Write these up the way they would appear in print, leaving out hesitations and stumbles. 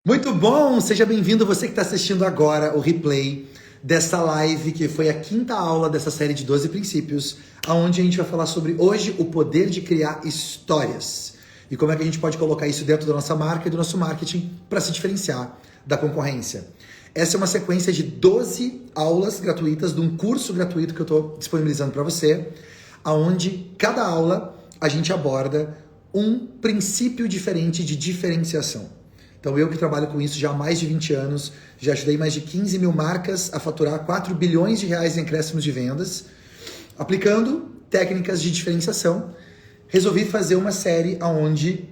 Muito bom! Seja bem-vindo você que está assistindo agora o replay dessa live, que foi a quinta aula dessa série de 12 princípios, onde a gente vai falar sobre hoje o poder de criar histórias e como é que a gente pode colocar isso dentro da nossa marca e do nosso marketing para se diferenciar da concorrência. Essa é uma sequência de 12 aulas gratuitas de um curso gratuito que eu estou disponibilizando para você, onde cada aula a gente aborda um princípio diferente de diferenciação. Então eu que trabalho com isso já há mais de 20 anos, já ajudei mais de 15 mil marcas a faturar 4 bilhões de reais em acréscimos de vendas, aplicando técnicas de diferenciação. Resolvi fazer uma série onde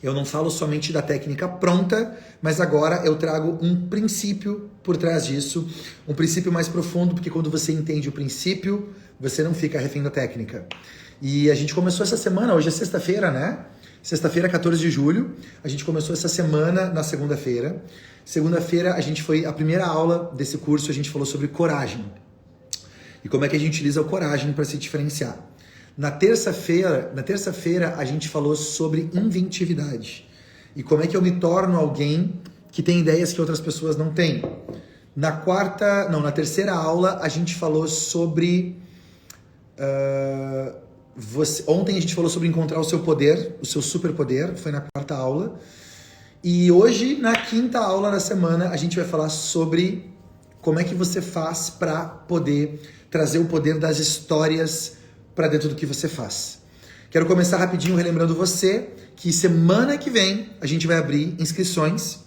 eu não falo somente da técnica pronta, mas agora eu trago um princípio por trás disso, um princípio mais profundo, porque quando você entende o princípio, você não fica refém da técnica. E a gente começou essa semana, hoje é sexta-feira, né? Sexta-feira, 14 de julho, a gente começou essa semana na segunda-feira. Segunda-feira, a primeira aula desse curso, a gente falou sobre coragem. E como é que a gente utiliza a coragem para se diferenciar. Na terça-feira, a gente falou sobre inventividade. E como é que eu me torno alguém que tem ideias que outras pessoas não têm. Na terceira aula, a gente falou sobre... Ontem a gente falou sobre encontrar o seu poder, o seu superpoder, foi na quarta aula. E hoje, na quinta aula da semana, a gente vai falar sobre como é que você faz para poder trazer o poder das histórias para dentro do que você faz. Quero começar rapidinho relembrando você que semana que vem a gente vai abrir inscrições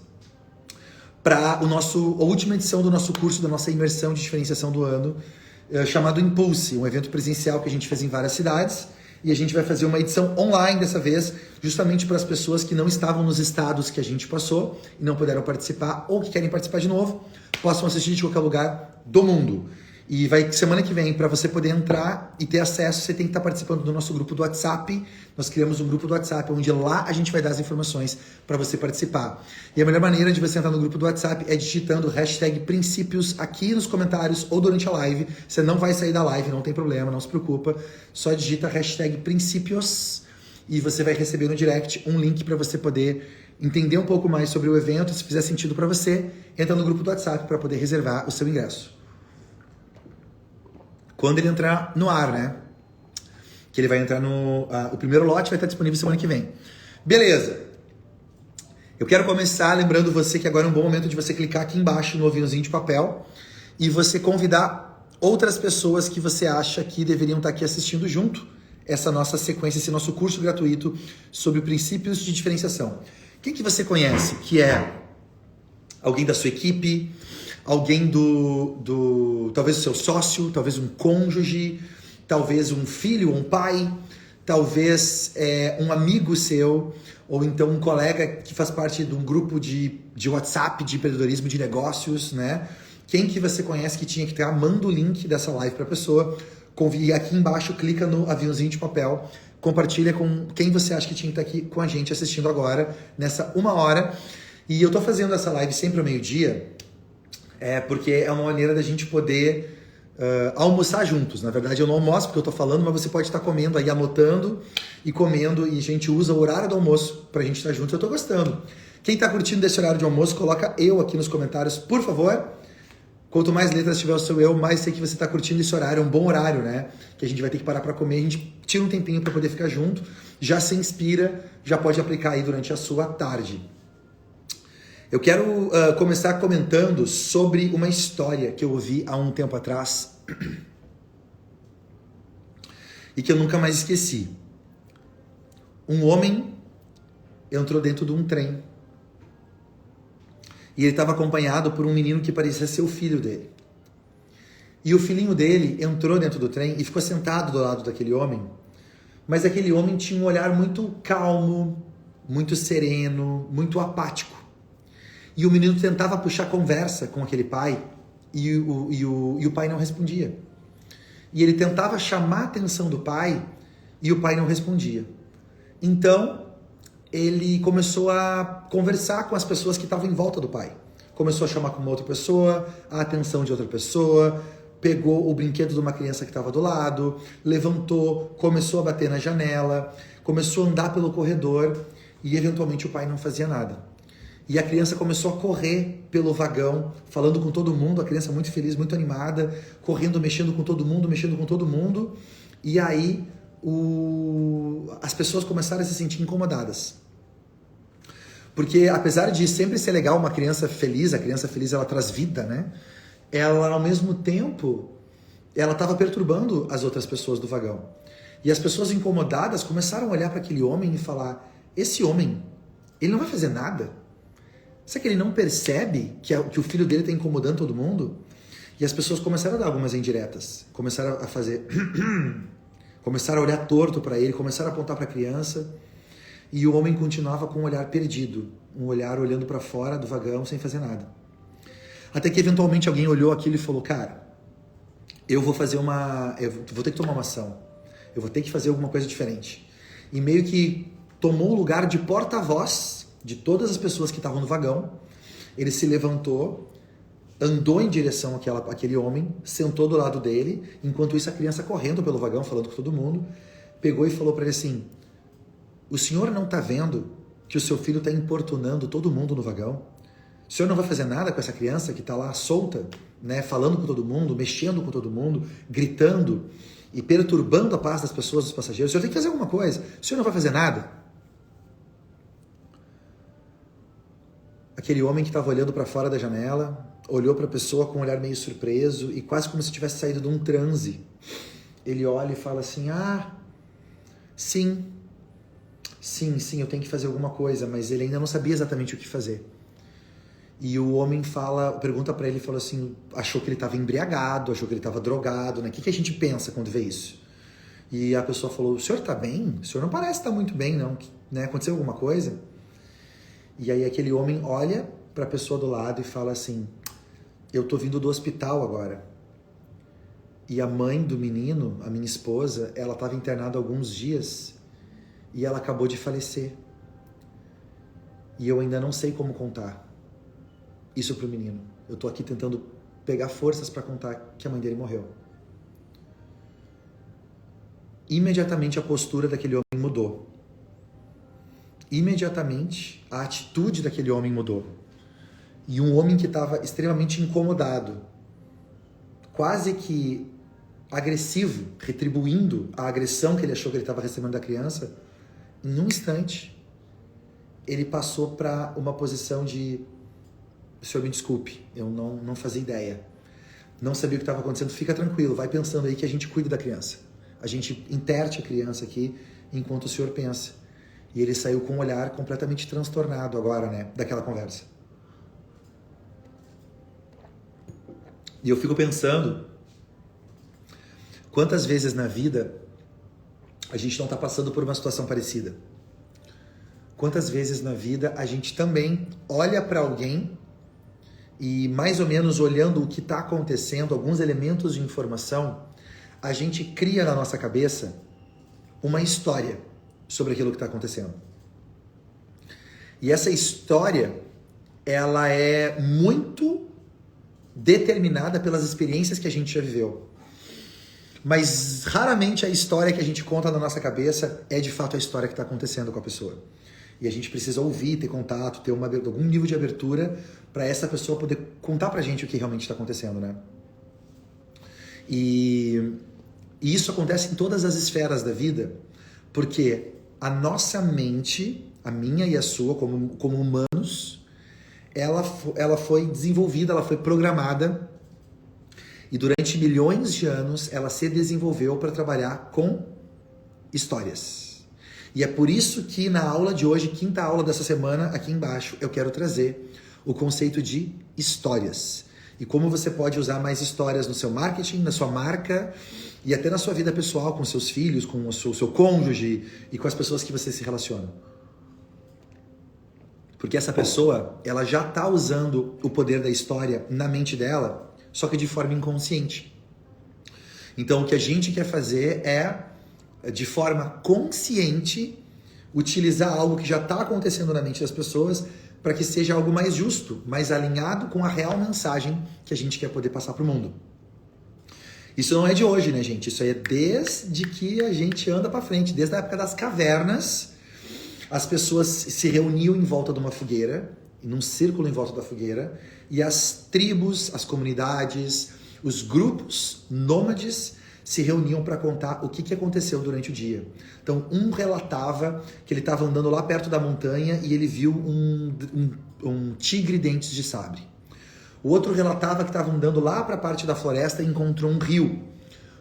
para a última edição do nosso curso, da nossa imersão de diferenciação do ano, chamado Impulse, um evento presencial que a gente fez em várias cidades, e a gente vai fazer uma edição online dessa vez, justamente para as pessoas que não estavam nos estados que a gente passou e não puderam participar, ou que querem participar de novo, possam assistir de qualquer lugar do mundo. E vai semana que vem, para você poder entrar e ter acesso, você tem que estar participando do nosso grupo do WhatsApp. Nós criamos um grupo do WhatsApp, onde lá a gente vai dar as informações para você participar. E a melhor maneira de você entrar no grupo do WhatsApp é digitando hashtag princípios aqui nos comentários ou durante a live. Você não vai sair da live, não tem problema, não se preocupa. Só digita hashtag princípios e você vai receber no direct um link para você poder entender um pouco mais sobre o evento. Se fizer sentido para você, entra no grupo do WhatsApp para poder reservar o seu ingresso. Quando ele entrar no ar, né? Que ele vai entrar o primeiro lote vai estar disponível semana que vem. Beleza. Eu quero começar lembrando você que agora é um bom momento de você clicar aqui embaixo no aviãozinho de papel e você convidar outras pessoas que você acha que deveriam estar aqui assistindo junto essa nossa sequência, esse nosso curso gratuito sobre princípios de diferenciação. Quem que você conhece que é alguém da sua equipe, alguém talvez o seu sócio, talvez um cônjuge, talvez um filho, um pai, talvez um amigo seu, ou então um colega que faz parte de um grupo de WhatsApp de empreendedorismo de negócios, né? Quem que você conhece que tinha que estar, manda o link dessa live para a pessoa, e aqui embaixo clica no aviãozinho de papel, compartilha com quem você acha que tinha que estar aqui com a gente assistindo agora, nessa 1 hora. E eu tô fazendo essa live sempre ao meio-dia, porque é uma maneira da gente poder almoçar juntos. Na verdade, eu não almoço porque eu tô falando, mas você pode estar comendo aí, anotando e comendo, e a gente usa o horário do almoço pra gente estar junto. Eu tô gostando. Quem tá curtindo desse horário de almoço, coloca eu aqui nos comentários, por favor. Quanto mais letras tiver o seu eu, mais sei que você tá curtindo esse horário. É um bom horário, né? Que a gente vai ter que parar pra comer, a gente tira um tempinho pra poder ficar junto, já se inspira, já pode aplicar aí durante a sua tarde. Eu quero começar comentando sobre uma história que eu ouvi há um tempo atrás e que eu nunca mais esqueci. Um homem entrou dentro de um trem e ele estava acompanhado por um menino que parecia ser o filho dele. E o filhinho dele entrou dentro do trem e ficou sentado do lado daquele homem, mas aquele homem tinha um olhar muito calmo, muito sereno, muito apático. E o menino tentava puxar conversa com aquele pai e o pai não respondia. E ele tentava chamar a atenção do pai e o pai não respondia. Então, ele começou a conversar com as pessoas que estavam em volta do pai. Começou a chamar com uma outra pessoa, a atenção de outra pessoa, pegou o brinquedo de uma criança que estava do lado, levantou, começou a bater na janela, começou a andar pelo corredor e eventualmente o pai não fazia nada. E a criança começou a correr pelo vagão, falando com todo mundo, a criança muito feliz, muito animada, correndo, mexendo com todo mundo, mexendo com todo mundo. E aí as pessoas começaram a se sentir incomodadas. Porque apesar de sempre ser legal uma criança feliz, a criança feliz ela traz vida, né? Ela ao mesmo tempo, ela estava perturbando as outras pessoas do vagão. E as pessoas incomodadas começaram a olhar para aquele homem e falar: esse homem, ele não vai fazer nada? Será que ele não percebe que o filho dele está incomodando todo mundo? E as pessoas começaram a dar algumas indiretas, começaram a fazer, começaram a olhar torto para ele, começaram a apontar para a criança. E o homem continuava com um olhar perdido, um olhar olhando para fora do vagão sem fazer nada. Até que eventualmente alguém olhou aquilo e falou: cara, eu vou ter que tomar uma ação, eu vou ter que fazer alguma coisa diferente. E meio que tomou o lugar de porta-voz de todas as pessoas que estavam no vagão. Ele se levantou, andou em direção àquele homem, sentou do lado dele, enquanto isso a criança correndo pelo vagão, falando com todo mundo, pegou e falou para ele assim: o senhor não está vendo que o seu filho está importunando todo mundo no vagão? O senhor não vai fazer nada com essa criança que está lá solta, né, falando com todo mundo, mexendo com todo mundo, gritando e perturbando a paz das pessoas, dos passageiros? O senhor tem que fazer alguma coisa. O senhor não vai fazer nada? Aquele homem que estava olhando para fora da janela olhou para a pessoa com um olhar meio surpreso e quase como se tivesse saído de um transe. Ele olha e fala assim: ah, sim, eu tenho que fazer alguma coisa, mas ele ainda não sabia exatamente o que fazer. E o homem pergunta para ele, falou assim, achou que ele estava embriagado, achou que ele estava drogado, né? O que a gente pensa quando vê isso? E a pessoa falou: o senhor está bem? O senhor não parece estar muito bem, não, né? Aconteceu alguma coisa? E aí aquele homem olha para a pessoa do lado e fala assim: eu tô vindo do hospital agora. E a mãe do menino, a minha esposa, ela estava internada há alguns dias e ela acabou de falecer. E eu ainda não sei como contar isso pro menino. Eu tô aqui tentando pegar forças para contar que a mãe dele morreu. Imediatamente a postura daquele homem mudou. Imediatamente a atitude daquele homem mudou. E um homem que estava extremamente incomodado, quase que agressivo, retribuindo a agressão que ele achou que ele estava recebendo da criança, em um instante, ele passou para uma posição de: o senhor me desculpe, eu não fazia ideia, não sabia o que estava acontecendo, fica tranquilo, vai pensando aí que a gente cuida da criança, a gente interte a criança aqui enquanto o senhor pensa. E ele saiu com um olhar completamente transtornado agora, né, daquela conversa. E eu fico pensando, quantas vezes na vida a gente não está passando por uma situação parecida? Quantas vezes na vida a gente também olha para alguém e, mais ou menos olhando o que está acontecendo, alguns elementos de informação, a gente cria na nossa cabeça uma história sobre aquilo que está acontecendo. E essa história, ela é muito determinada pelas experiências que a gente já viveu. Mas raramente a história que a gente conta na nossa cabeça é de fato a história que está acontecendo com a pessoa. E a gente precisa ouvir, ter contato, ter algum nível de abertura para essa pessoa poder contar pra gente o que realmente está acontecendo, né? E isso acontece em todas as esferas da vida, porque a nossa mente, a minha e a sua, como humanos, ela foi desenvolvida, ela foi programada, e durante milhões de anos ela se desenvolveu para trabalhar com histórias. E é por isso que na aula de hoje, quinta aula dessa semana, aqui embaixo, eu quero trazer o conceito de histórias. E como você pode usar mais histórias no seu marketing, na sua marca e até na sua vida pessoal, com seus filhos, com o seu cônjuge e com as pessoas que você se relaciona. Porque essa pessoa, ela já está usando o poder da história na mente dela, só que de forma inconsciente. Então, o que a gente quer fazer é, de forma consciente, utilizar algo que já está acontecendo na mente das pessoas para que seja algo mais justo, mais alinhado com a real mensagem que a gente quer poder passar para o mundo. Isso não é de hoje, né, gente? Isso aí é desde que a gente anda para frente, desde a época das cavernas. As pessoas se reuniam em volta de uma fogueira num círculo em volta da fogueira, e as tribos, as comunidades, os grupos nômades se reuniam para contar o que aconteceu durante o dia. Então, um relatava que ele estava andando lá perto da montanha e ele viu um tigre dentes de sabre. O outro relatava que estava andando lá para a parte da floresta e encontrou um rio.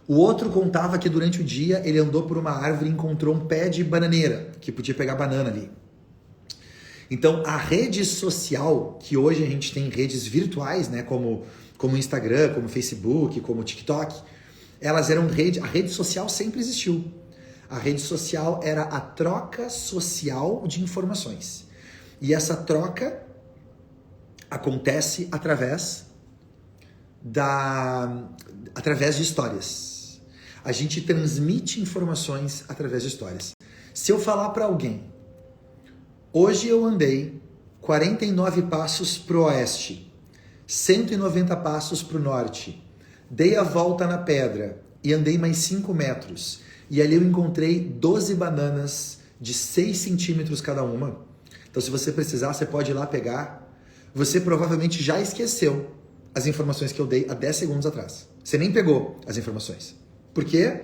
O outro contava que durante o dia ele andou por uma árvore e encontrou um pé de bananeira, que podia pegar banana ali. Então, a rede social, que hoje a gente tem redes virtuais, né, como Instagram, como Facebook, como TikTok, elas eram a rede social sempre existiu. A rede social era a troca social de informações. E essa troca acontece através de histórias. A gente transmite informações através de histórias. Se eu falar para alguém, hoje eu andei 49 passos pro oeste, 190 passos pro norte, dei a volta na pedra e andei mais 5 metros. E ali eu encontrei 12 bananas de 6 centímetros cada uma. Então, se você precisar, você pode ir lá pegar. Você provavelmente já esqueceu as informações que eu dei há 10 segundos atrás. Você nem pegou as informações. Por quê?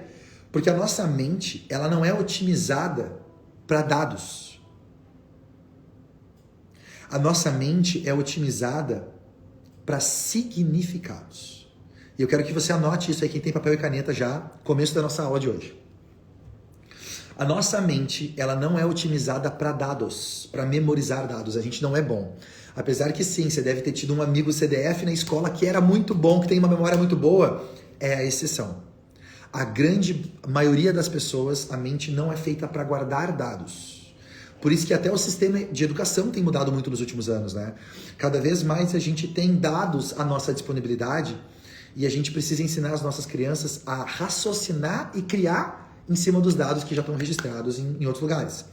Porque a nossa mente, ela não é otimizada para dados. A nossa mente é otimizada para significados. E eu quero que você anote isso aí, quem tem papel e caneta já, começo da nossa aula de hoje. A nossa mente, ela não é otimizada para dados, para memorizar dados. A gente não é bom. Apesar que sim, você deve ter tido um amigo CDF na escola que era muito bom, que tem uma memória muito boa, é a exceção. A grande maioria das pessoas, a mente não é feita para guardar dados. Por isso que até o sistema de educação tem mudado muito nos últimos anos, né? Cada vez mais a gente tem dados à nossa disponibilidade e a gente precisa ensinar as nossas crianças a raciocinar e criar em cima dos dados que já estão registrados em outros lugares.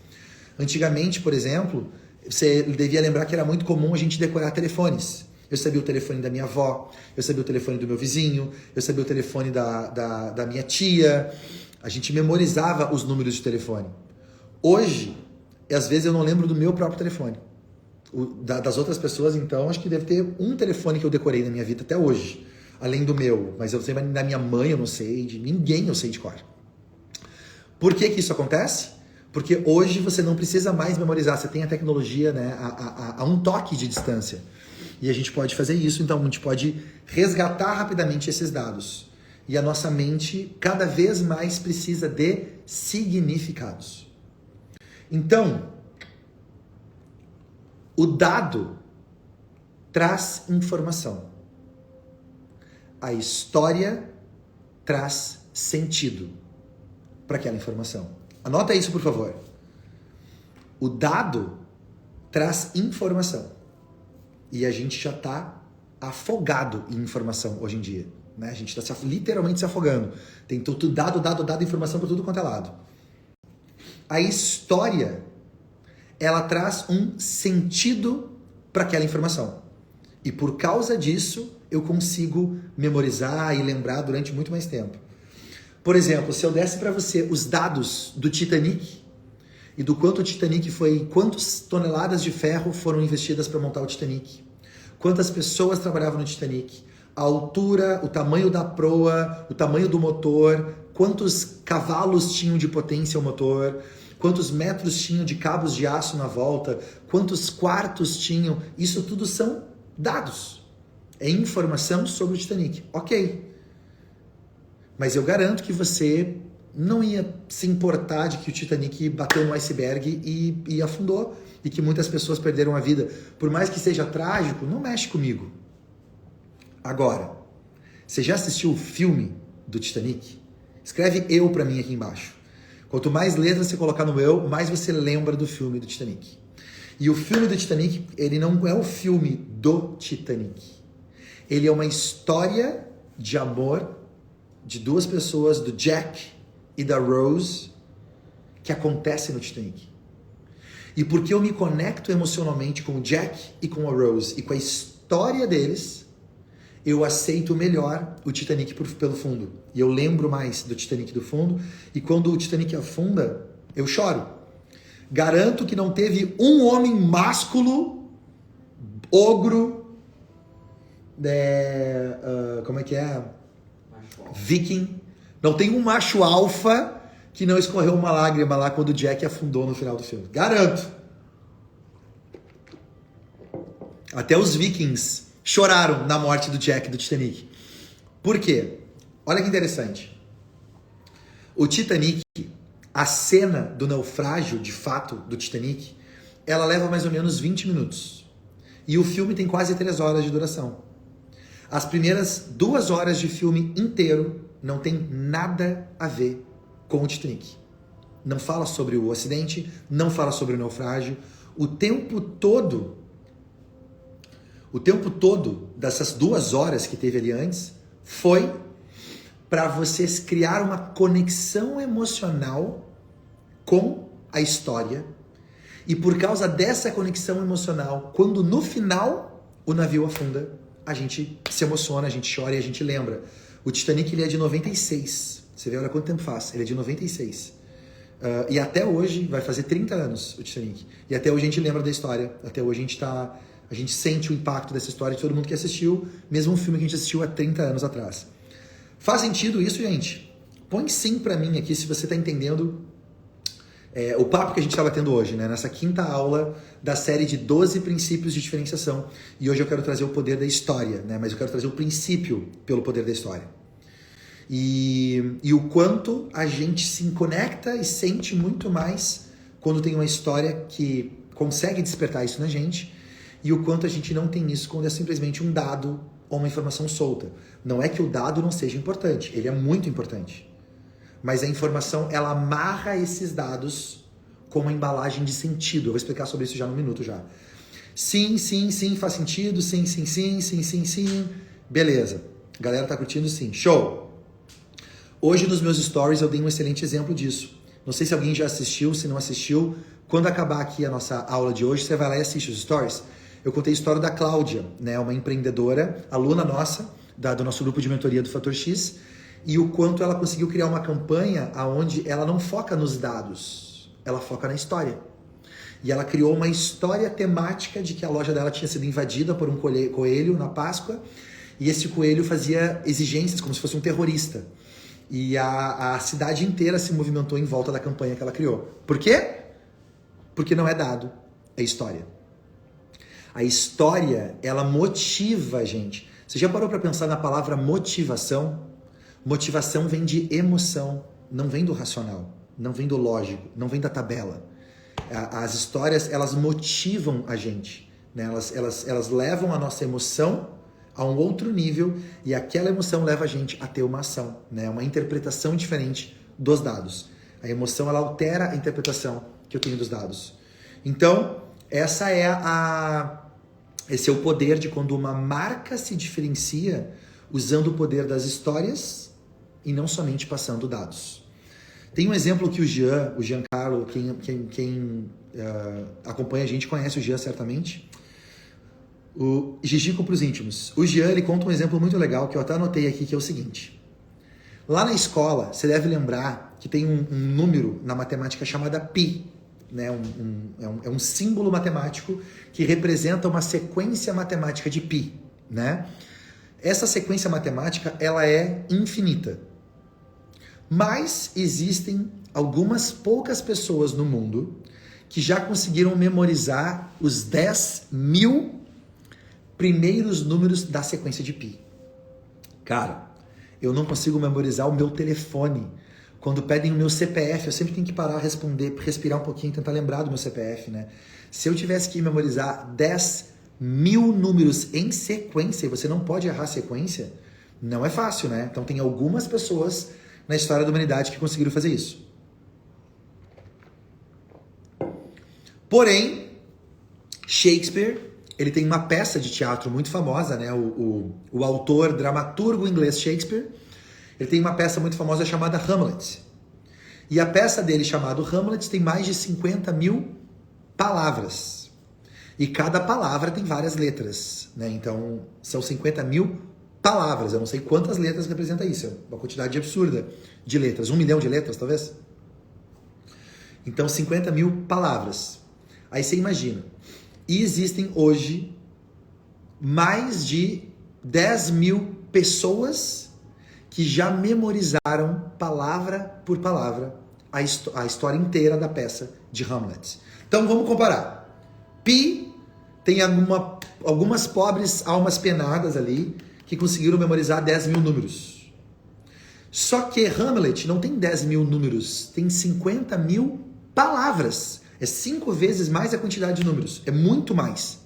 Antigamente, por exemplo, você devia lembrar que era muito comum a gente decorar telefones. Eu sabia o telefone da minha avó, eu sabia o telefone do meu vizinho, eu sabia o telefone da minha tia. A gente memorizava os números de telefone. Hoje, às vezes eu não lembro do meu próprio telefone. Das outras pessoas, então, acho que deve ter um telefone que eu decorei na minha vida até hoje, além do meu. Mas eu sei da minha mãe, eu não sei, de ninguém eu sei de cor. Por que isso acontece? Porque hoje você não precisa mais memorizar, você tem a tecnologia, né, a um toque de distância. E a gente pode fazer isso, então a gente pode resgatar rapidamente esses dados. E a nossa mente cada vez mais precisa de significados. Então, o dado traz informação. A história traz sentido para aquela informação. Anota isso, por favor. O dado traz informação. E a gente já está afogado em informação hoje em dia. Né? A gente está literalmente se afogando. Tem tudo dado, informação para tudo quanto é lado. A história, ela traz um sentido para aquela informação. E por causa disso, eu consigo memorizar e lembrar durante muito mais tempo. Por exemplo, se eu desse para você os dados do Titanic e do quanto o Titanic foi, quantas toneladas de ferro foram investidas para montar o Titanic, quantas pessoas trabalhavam no Titanic, a altura, o tamanho da proa, o tamanho do motor, quantos cavalos tinham de potência o motor, quantos metros tinham de cabos de aço na volta, quantos quartos tinham, isso tudo são dados. É informação sobre o Titanic. Ok. Mas eu garanto que você não ia se importar de que o Titanic bateu no iceberg e afundou e que muitas pessoas perderam a vida. Por mais que seja trágico, não mexe comigo. Agora, você já assistiu o filme do Titanic? Escreve eu pra mim aqui embaixo. Quanto mais letras você colocar no eu, mais você lembra do filme do Titanic. E o filme do Titanic, ele não é o filme do Titanic. Ele é uma história de amor de duas pessoas, do Jack e da Rose, que acontece no Titanic. E porque eu me conecto emocionalmente com o Jack e com a Rose e com a história deles, eu aceito melhor o Titanic pelo fundo. E eu lembro mais do Titanic do fundo. E quando o Titanic afunda, eu choro. Garanto que não teve um homem másculo ogro, como é que é? Viking. Não tem um macho alfa que não escorreu uma lágrima lá quando o Jack afundou no final do filme. Garanto. Até os vikings choraram na morte do Jack do Titanic. Por quê? Olha que interessante. O Titanic, a cena do naufrágio, de fato, do Titanic, ela leva mais ou menos 20 minutos. E o filme tem quase 3 horas de duração. As primeiras 2 horas de filme inteiro não tem nada a ver com o Titanic. Não fala sobre o acidente, não fala sobre o naufrágio. O tempo todo dessas 2 horas que teve ali antes foi para vocês criar uma conexão emocional com a história. E por causa dessa conexão emocional, quando no final o navio afunda, a gente se emociona, a gente chora e a gente lembra. O Titanic ele é de 96. Você vê, olha quanto tempo faz. Ele é de 96. E até hoje, vai fazer 30 anos o Titanic. E até hoje a gente lembra da história. Até hoje a gente sente o impacto dessa história de todo mundo que assistiu, mesmo um filme que a gente assistiu há 30 anos atrás. Faz sentido isso, gente? Põe sim pra mim aqui se você tá entendendo o papo que a gente está batendo hoje, né? Nessa 5ª aula da série de 12 princípios de diferenciação. E hoje eu quero trazer o poder da história, né? Mas eu quero trazer o princípio pelo poder da história. E o quanto a gente se conecta e sente muito mais quando tem uma história que consegue despertar isso na gente, e o quanto a gente não tem isso quando é simplesmente um dado ou uma informação solta. Não é que o dado não seja importante, ele é muito importante. Mas a informação, ela amarra esses dados com uma embalagem de sentido. Eu vou explicar sobre isso já no minuto já. Sim, sim, sim, faz sentido. Sim, sim, sim, sim, sim, sim. Beleza. A galera tá curtindo sim. Show! Hoje nos meus stories eu dei um excelente exemplo disso. Não sei se alguém já assistiu, se não assistiu. Quando acabar aqui a nossa aula de hoje, você vai lá e assiste os stories. Eu contei a história da Cláudia, né? Uma empreendedora, aluna nossa, do nosso grupo de mentoria do Fator X, e o quanto ela conseguiu criar uma campanha onde ela não foca nos dados, ela foca na história. E ela criou uma história temática de que a loja dela tinha sido invadida por um coelho na Páscoa, e esse coelho fazia exigências como se fosse um terrorista. E a cidade inteira se movimentou em volta da campanha que ela criou. Por quê? Porque não é dado, é história. A história, ela motiva a gente. Você já parou para pensar na palavra motivação? Motivação vem de emoção, não vem do racional, não vem do lógico, não vem da tabela. As histórias, elas motivam a gente, né? Elas levam a nossa emoção a um outro nível e aquela emoção leva a gente a ter uma ação, né? Uma interpretação diferente dos dados. A emoção, ela altera a interpretação que eu tenho dos dados. Então, esse é o poder de quando uma marca se diferencia usando o poder das histórias e não somente passando dados. Tem um exemplo que o Giancarlo, quem acompanha a gente conhece o Jean certamente, o Gigico para os íntimos. O Jean, ele conta um exemplo muito legal que eu até anotei aqui, que é o seguinte. Lá na escola, você deve lembrar que tem um número na matemática chamada π, né? É um símbolo matemático que representa uma sequência matemática de π, né? Essa sequência matemática, ela é infinita. Mas existem algumas poucas pessoas no mundo que já conseguiram memorizar os 10.000 primeiros números da sequência de π. Cara, eu não consigo memorizar o meu telefone. Quando pedem o meu CPF, eu sempre tenho que parar, responder, respirar um pouquinho, tentar lembrar do meu CPF, né? Se eu tivesse que memorizar 10.000 números em sequência, e você não pode errar a sequência, não é fácil, né? Então tem algumas pessoas na história da humanidade que conseguiram fazer isso. Porém, Shakespeare, ele tem uma peça de teatro muito famosa, né? O autor, dramaturgo inglês Shakespeare, ele tem uma peça muito famosa chamada Hamlet. E a peça dele, chamada Hamlet, tem mais de 50.000 palavras. E cada palavra tem várias letras, né? Então, são 50.000 palavras. Eu não sei quantas letras representa isso. É uma quantidade absurda de letras. 1 milhão de letras, talvez? Então, 50.000 palavras. Aí você imagina. E existem hoje mais de 10 mil pessoas que já memorizaram palavra por palavra a história inteira da peça de Hamlet. Então vamos comparar. Pi tem algumas pobres almas penadas ali que conseguiram memorizar 10 mil números. Só que Hamlet não tem 10 mil números, tem 50 mil palavras. É 5 vezes mais a quantidade de números. É muito mais.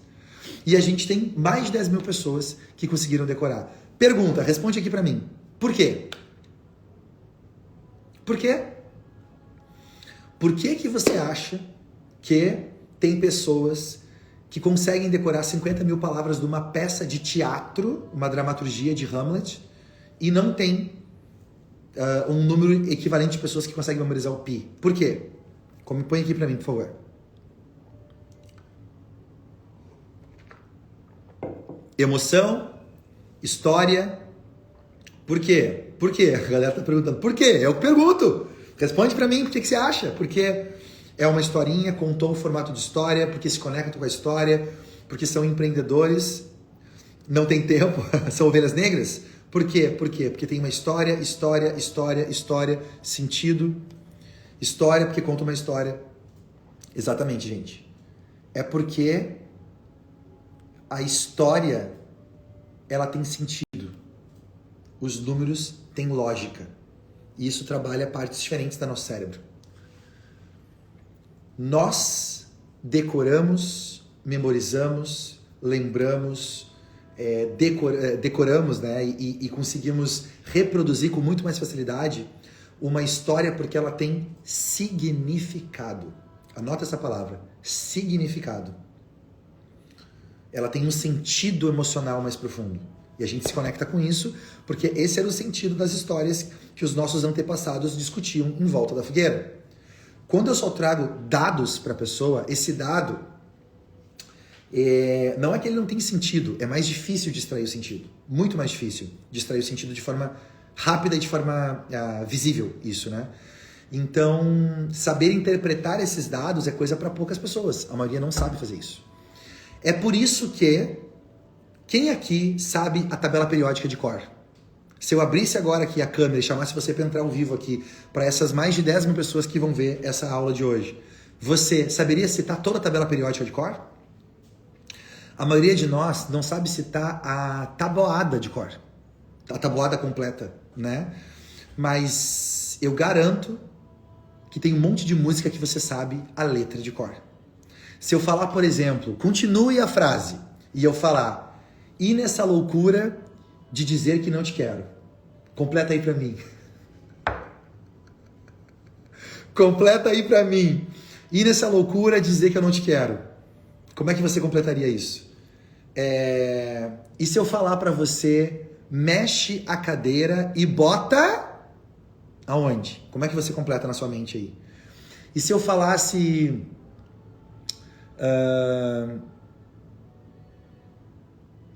E a gente tem mais de 10 mil pessoas que conseguiram decorar. Pergunta, responde aqui pra mim. Por quê? Por quê? Por que que você acha que tem pessoas que conseguem decorar 50 mil palavras de uma peça de teatro, uma dramaturgia de Hamlet, e não tem um número equivalente de pessoas que conseguem memorizar o pi? Por quê? Põe aqui pra mim, por favor. Emoção, história. Por quê? Por quê? A galera tá perguntando. Por quê? Eu pergunto. Responde pra mim, por que que você acha? Porque é uma historinha, contou o formato de história, porque se conecta com a história, porque são empreendedores, não tem tempo, são ovelhas negras. Por quê? Por quê? Porque tem uma história, sentido. História, porque conta uma história. Exatamente, gente. É porque a história, ela tem sentido. Os números têm lógica. E isso trabalha partes diferentes do nosso cérebro. Nós decoramos, memorizamos, lembramos, decoramos, né? E conseguimos reproduzir com muito mais facilidade uma história porque ela tem significado. Anota essa palavra, significado. Ela tem um sentido emocional mais profundo. E a gente se conecta com isso porque esse era o sentido das histórias que os nossos antepassados discutiam em volta da fogueira. Quando eu só trago dados para a pessoa, esse dado não é que ele não tem sentido, é mais difícil de extrair o sentido. Muito mais difícil de extrair o sentido de forma rápida e de forma visível, isso, né? Então, saber interpretar esses dados é coisa para poucas pessoas. A maioria não sabe fazer isso. É por isso que quem aqui sabe a tabela periódica de cor? Se eu abrisse agora aqui a câmera e chamasse você para entrar ao vivo aqui, para essas mais de 10 mil pessoas que vão ver essa aula de hoje, você saberia citar toda a tabela periódica de cor? A maioria de nós não sabe citar a tabuada de cor, a tabuada completa, né? Mas eu garanto que tem um monte de música que você sabe a letra de cor. Se eu falar, por exemplo, continue a frase, e eu falar, e nessa loucura de dizer que não te quero. Completa aí pra mim. Completa aí pra mim. E nessa loucura de dizer que eu não te quero. Como é que você completaria isso? E se eu falar pra você, mexe a cadeira e bota aonde? Como é que você completa na sua mente aí? E se eu falasse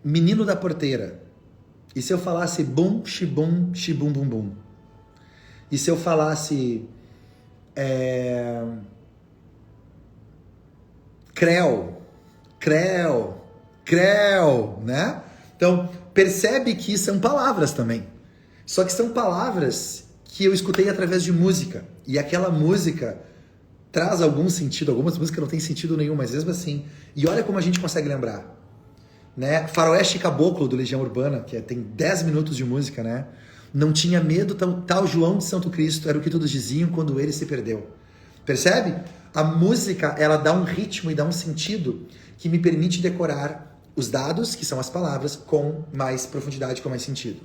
menino da porteira? E se eu falasse bum, xibum, xibum, bum, bum? E se eu falasse creu, creu, creu, né? Então, percebe que são palavras também. Só que são palavras que eu escutei através de música. E aquela música traz algum sentido. Algumas músicas não têm sentido nenhum, mas mesmo assim. E olha como a gente consegue lembrar. Né? Faroeste Caboclo, do Legião Urbana, que tem 10 minutos de música, né? Não tinha medo, tal João de Santo Cristo, era o que todos diziam quando ele se perdeu. Percebe? A música, ela dá um ritmo e dá um sentido que me permite decorar os dados, que são as palavras, com mais profundidade, com mais sentido.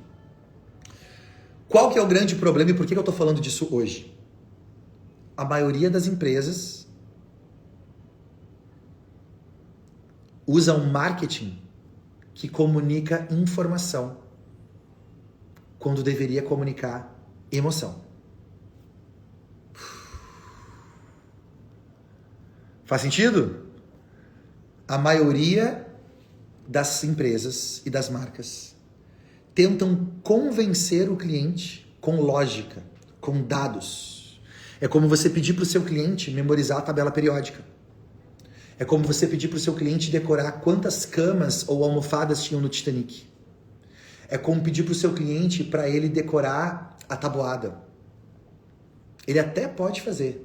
Qual que é o grande problema e por que eu estou falando disso hoje? A maioria das empresas usa um marketing que comunica informação quando deveria comunicar emoção. Faz sentido? A maioria das empresas e das marcas tentam convencer o cliente com lógica, com dados. É como você pedir para o seu cliente memorizar a tabela periódica. É como você pedir para o seu cliente decorar quantas camas ou almofadas tinham no Titanic. É como pedir para o seu cliente para ele decorar a tabuada. Ele até pode fazer,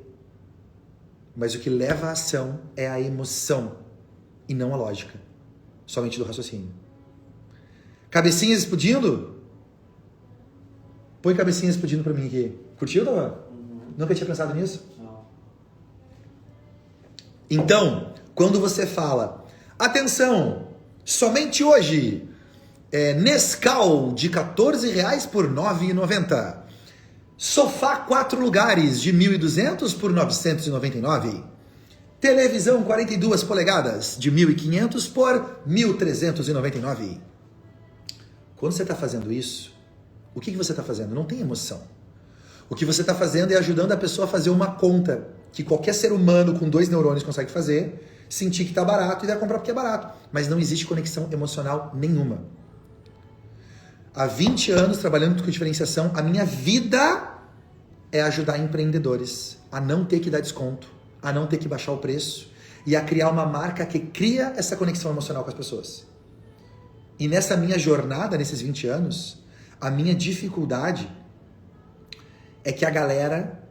mas o que leva à ação é a emoção e não a lógica, somente do raciocínio. Cabecinhas explodindo? Põe cabecinhas explodindo para mim aqui. Curtiu, Davan? Nunca tinha pensado nisso? Não. Então, quando você fala, atenção, somente hoje, Nescau de R$14 por R$ 9,90. Sofá 4 lugares de 1.200 por 999. Televisão 42 polegadas de 1.500 por 1.399. Quando você está fazendo isso, o que você está fazendo? Não tem emoção. O que você está fazendo é ajudando a pessoa a fazer uma conta que qualquer ser humano com 2 neurônios consegue fazer, sentir que está barato e vai comprar porque é barato. Mas não existe conexão emocional nenhuma. Há 20 anos trabalhando com diferenciação, a minha vida é ajudar empreendedores a não ter que dar desconto, a não ter que baixar o preço e a criar uma marca que cria essa conexão emocional com as pessoas. E nessa minha jornada, nesses 20 anos, a minha dificuldade é que a galera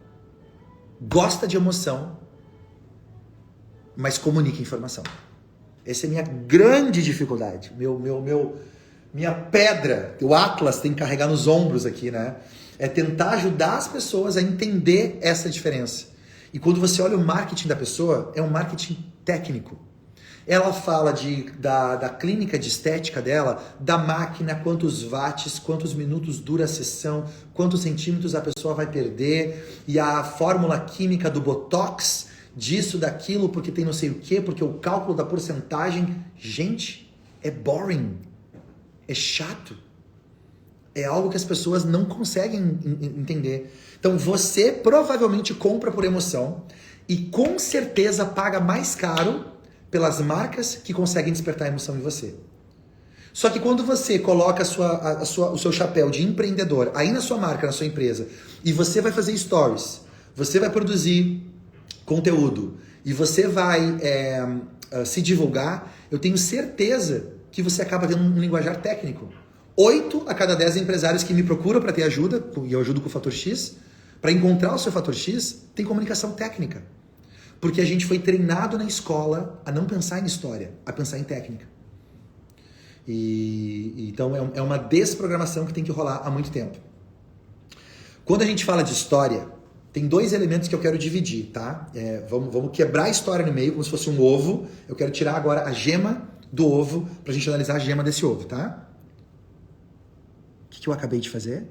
gosta de emoção, mas comunica informação. Essa é a minha grande dificuldade, minha pedra, o Atlas tem que carregar nos ombros aqui, né? É tentar ajudar as pessoas a entender essa diferença. E quando você olha o marketing da pessoa, é um marketing técnico. Ela fala da clínica de estética dela, da máquina, quantos watts, quantos minutos dura a sessão, quantos centímetros a pessoa vai perder, e a fórmula química do Botox, disso, daquilo, porque tem não sei o quê, porque o cálculo da porcentagem. Gente, é boring. É chato. É algo que as pessoas não conseguem entender. Então você provavelmente compra por emoção e com certeza paga mais caro pelas marcas que conseguem despertar a emoção em você. Só que quando você coloca o seu chapéu de empreendedor aí na sua marca, na sua empresa, e você vai fazer stories, você vai produzir conteúdo e você vai se divulgar, eu tenho certeza que você acaba tendo um linguajar técnico. 8 a cada 10 empresários que me procuram para ter ajuda, e eu ajudo com o Fator X, para encontrar o seu Fator X, tem comunicação técnica. Porque a gente foi treinado na escola a não pensar em história, a pensar em técnica. Então é uma desprogramação que tem que rolar há muito tempo. Quando a gente fala de história, tem 2 elementos que eu quero dividir, tá? Vamos quebrar a história no meio, como se fosse um ovo. Eu quero tirar agora a gema do ovo pra gente analisar a gema desse ovo, tá? O que eu acabei de fazer?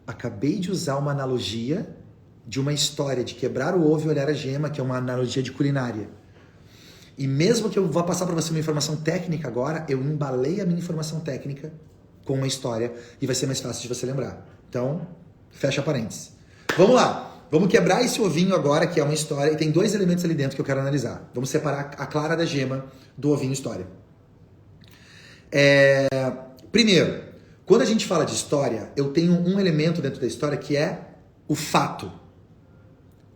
Acabei de usar uma analogia de uma história de quebrar o ovo e olhar a gema, que é uma analogia de culinária. E mesmo que eu vá passar para você uma informação técnica agora, eu embalei a minha informação técnica com uma história e vai ser mais fácil de você lembrar. Então, fecha parênteses. Vamos lá. Vamos quebrar esse ovinho agora, que é uma história, e tem 2 elementos ali dentro que eu quero analisar. Vamos separar a clara da gema do ovinho história. Primeiro, quando a gente fala de história, eu tenho um elemento dentro da história que é o fato.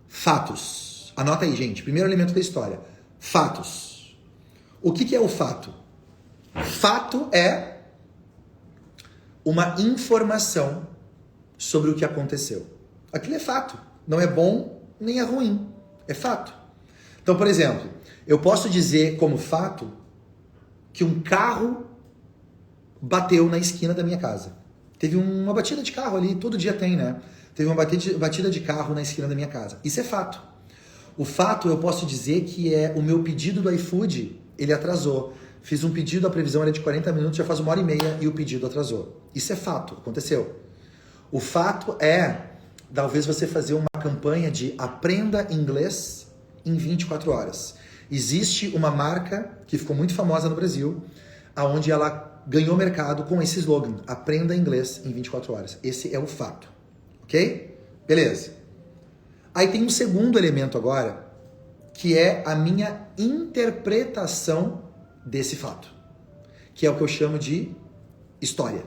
Fatos. Anota aí, gente. Primeiro elemento da história. Fatos. O que é o fato? Fato é uma informação sobre o que aconteceu. Aquilo é fato. Não é bom nem é ruim. É fato. Então, por exemplo, eu posso dizer como fato que um carro bateu na esquina da minha casa. Teve uma batida de carro ali, todo dia tem, né? Teve uma batida de carro na esquina da minha casa. Isso é fato. O fato, eu posso dizer que é o meu pedido do iFood, ele atrasou. Fiz um pedido, a previsão era de 40 minutos, já faz 1h30 e o pedido atrasou. Isso é fato, aconteceu. O fato é, talvez você fazer uma campanha de aprenda inglês em 24 horas. Existe uma marca que ficou muito famosa no Brasil, onde ela ganhou mercado com esse slogan, aprenda inglês em 24 horas. Esse é o fato, ok? Beleza. Aí tem um segundo elemento agora, que é a minha interpretação desse fato, que é o que eu chamo de história.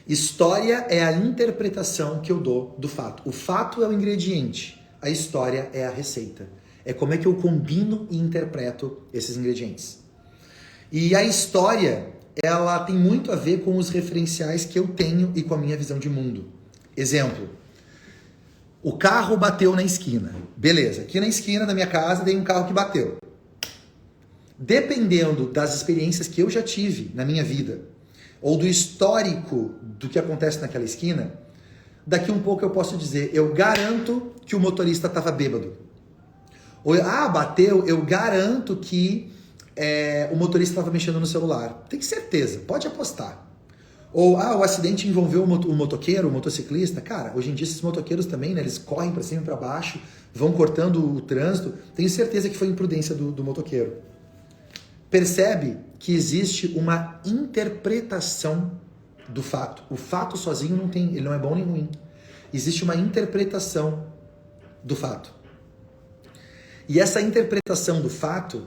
História é a interpretação que eu dou do fato. O fato é o ingrediente, a história é a receita. É como é que eu combino e interpreto esses ingredientes. E a história, ela tem muito a ver com os referenciais que eu tenho e com a minha visão de mundo. Exemplo, o carro bateu na esquina. Beleza, aqui na esquina da minha casa tem um carro que bateu. Dependendo das experiências que eu já tive na minha vida, ou do histórico do que acontece naquela esquina, daqui um pouco eu posso dizer, eu garanto que o motorista estava bêbado. Ou, bateu, eu garanto que o motorista estava mexendo no celular. Tem certeza, pode apostar. Ou, o acidente envolveu o motoqueiro, o motociclista. Cara, hoje em dia esses motoqueiros também, né, eles correm para cima e para baixo, vão cortando o trânsito. Tenho certeza que foi imprudência do motoqueiro. Percebe que existe uma interpretação do fato. O fato sozinho não tem, ele não é bom nem ruim. Existe uma interpretação do fato. E essa interpretação do fato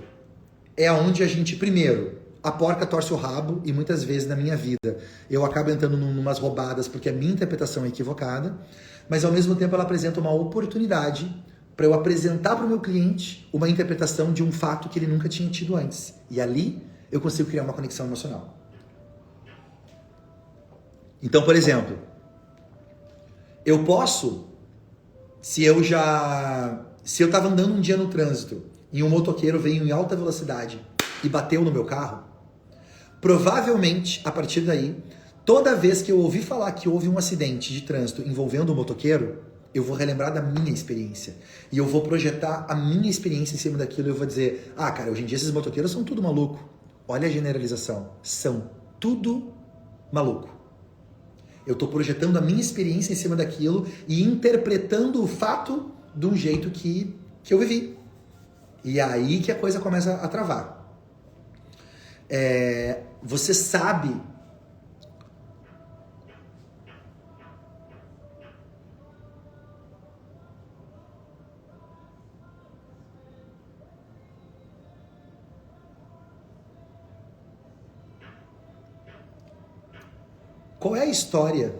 é onde a gente, primeiro, a porca torce o rabo, e muitas vezes na minha vida eu acabo entrando numas roubadas porque a minha interpretação é equivocada, mas ao mesmo tempo ela apresenta uma oportunidade para eu apresentar para o meu cliente uma interpretação de um fato que ele nunca tinha tido antes. E ali eu consigo criar uma conexão emocional. Então, por exemplo, eu posso, se eu estava andando um dia no trânsito e um motoqueiro veio em alta velocidade e bateu no meu carro, provavelmente, a partir daí, toda vez que eu ouvir falar que houve um acidente de trânsito envolvendo um motoqueiro, eu vou relembrar da minha experiência. E eu vou projetar a minha experiência em cima daquilo e eu vou dizer, cara, hoje em dia esses motoqueiros são tudo maluco. Olha a generalização. São tudo maluco. Eu estou projetando a minha experiência em cima daquilo e interpretando o fato de um jeito que eu vivi. E é aí que a coisa começa a travar. Você sabe qual é a história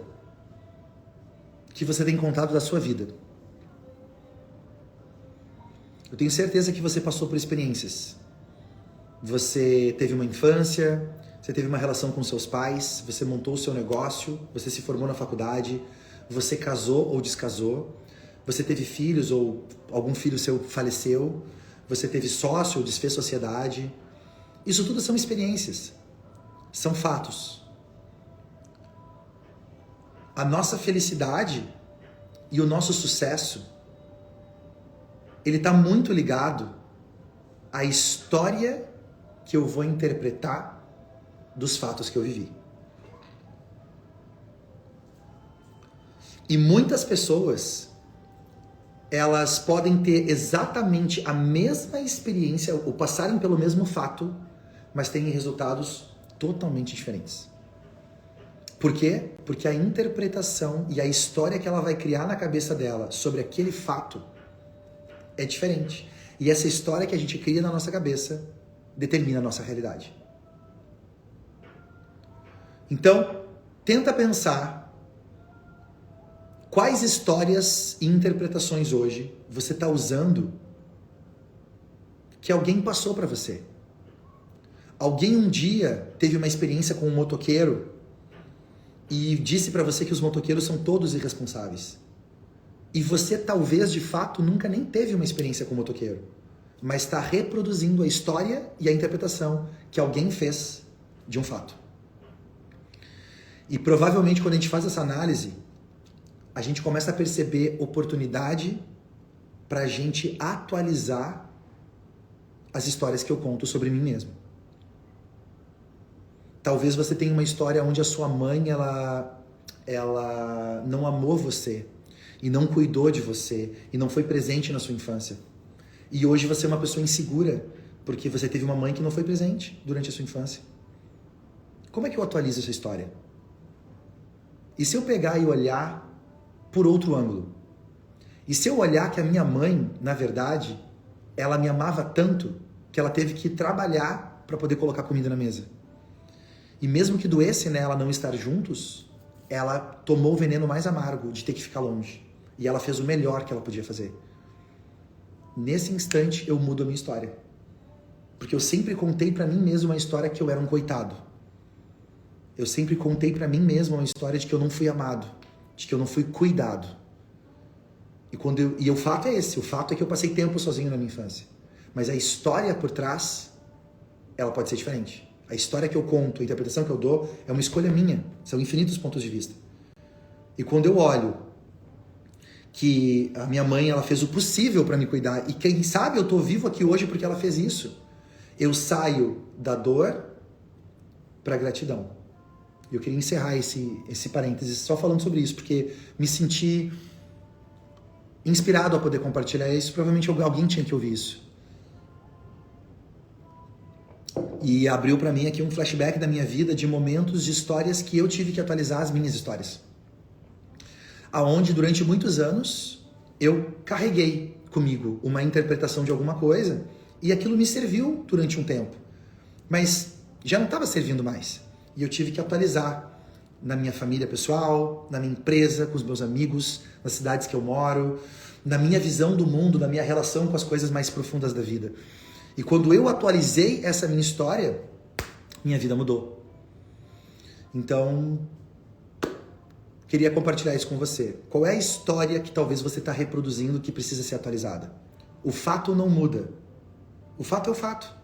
que você tem contado da sua vida? Eu tenho certeza que você passou por experiências. Você teve uma infância, você teve uma relação com seus pais, você montou o seu negócio, você se formou na faculdade, você casou ou descasou, você teve filhos ou algum filho seu faleceu, você teve sócio ou desfez sociedade. Isso tudo são experiências, são fatos. A nossa felicidade e o nosso sucesso, ele está muito ligado à história que eu vou interpretar dos fatos que eu vivi. E muitas pessoas, elas podem ter exatamente a mesma experiência, ou passarem pelo mesmo fato, mas têm resultados totalmente diferentes. Por quê? Porque a interpretação e a história que ela vai criar na cabeça dela sobre aquele fato é diferente. E essa história que a gente cria na nossa cabeça determina a nossa realidade. Então, tenta pensar quais histórias e interpretações hoje você está usando que alguém passou para você. Alguém um dia teve uma experiência com um motoqueiro e disse para você que os motoqueiros são todos irresponsáveis. E você talvez, de fato, nunca nem teve uma experiência com um motoqueiro, mas está reproduzindo a história e a interpretação que alguém fez de um fato. E provavelmente quando a gente faz essa análise, a gente começa a perceber oportunidade para a gente atualizar as histórias que eu conto sobre mim mesmo. Talvez você tenha uma história onde a sua mãe ela não amou você e não cuidou de você e não foi presente na sua infância. E hoje você é uma pessoa insegura porque você teve uma mãe que não foi presente durante a sua infância. Como é que eu atualizo essa história? E se eu pegar e olhar por outro ângulo? E se eu olhar que a minha mãe, na verdade, ela me amava tanto que ela teve que trabalhar para poder colocar comida na mesa? E mesmo que doesse nela não estar juntos, ela tomou o veneno mais amargo de ter que ficar longe. E ela fez o melhor que ela podia fazer. nesse instante eu mudo a minha história. Porque eu sempre contei pra mim mesmo uma história que eu era um coitado. Eu sempre contei pra mim mesmo uma história de que eu não fui amado, de que eu não fui cuidado. E o fato é esse, o fato é que eu passei tempo sozinho na minha infância. Mas a história por trás, ela pode ser diferente. A história que eu conto, a interpretação que eu dou, é uma escolha minha. São infinitos pontos de vista. E quando eu olho que a minha mãe, ela fez o possível para me cuidar, e quem sabe eu tô vivo aqui hoje porque ela fez isso, eu saio da dor para gratidão. Eu queria encerrar esse parênteses só falando sobre isso, porque me senti inspirado a poder compartilhar isso. Provavelmente alguém tinha que ouvir isso. E abriu para mim aqui um flashback da minha vida, de momentos, de histórias que eu tive que atualizar as minhas histórias. Aonde durante muitos anos eu carreguei comigo uma interpretação de alguma coisa e aquilo me serviu durante um tempo. Mas já não estava servindo mais. E eu tive que atualizar na minha família pessoal, na minha empresa, com os meus amigos, nas cidades que eu moro, na minha visão do mundo, na minha relação com as coisas mais profundas da vida. E quando eu atualizei essa minha história, minha vida mudou. Então, queria compartilhar isso com você. Qual é a história que talvez você está reproduzindo que precisa ser atualizada? O fato não muda. O fato é o fato.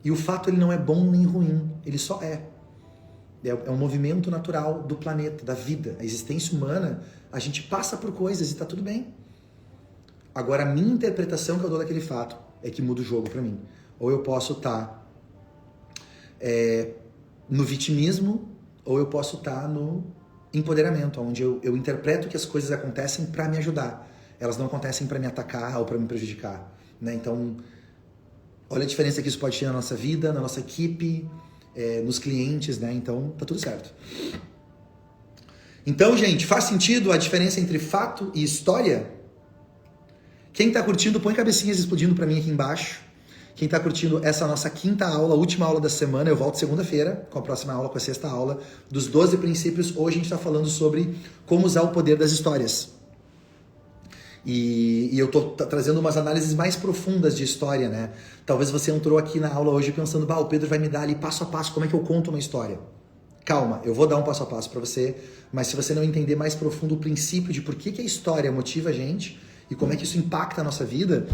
E o fato ele não é bom nem ruim, ele só é. É um movimento natural do planeta, da vida. A existência humana, a gente passa por coisas e está tudo bem. Agora, a minha interpretação que eu dou daquele fato é que muda o jogo para mim. Ou eu posso estar no vitimismo, ou eu posso estar no empoderamento, onde eu interpreto que as coisas acontecem para me ajudar. Elas não acontecem para me atacar ou para me prejudicar. Né? Então, olha a diferença que isso pode ter na nossa vida, na nossa equipe, nos clientes, né? Então, tá tudo certo. Então, gente, faz sentido a diferença entre fato e história? Quem tá curtindo, põe cabecinhas explodindo pra mim aqui embaixo. Quem tá curtindo essa nossa quinta aula, última aula da semana, eu volto segunda-feira com a próxima aula, com a sexta aula, dos 12 princípios. Hoje a gente tá falando sobre como usar o poder das histórias. E eu tô trazendo umas análises mais profundas de história, né? Talvez você entrou aqui na aula hoje pensando, o Pedro vai me dar ali passo a passo como é que eu conto uma história. Calma, eu vou dar um passo a passo para você, mas se você não entender mais profundo o princípio de por que a história motiva a gente e como é que isso impacta a nossa vida,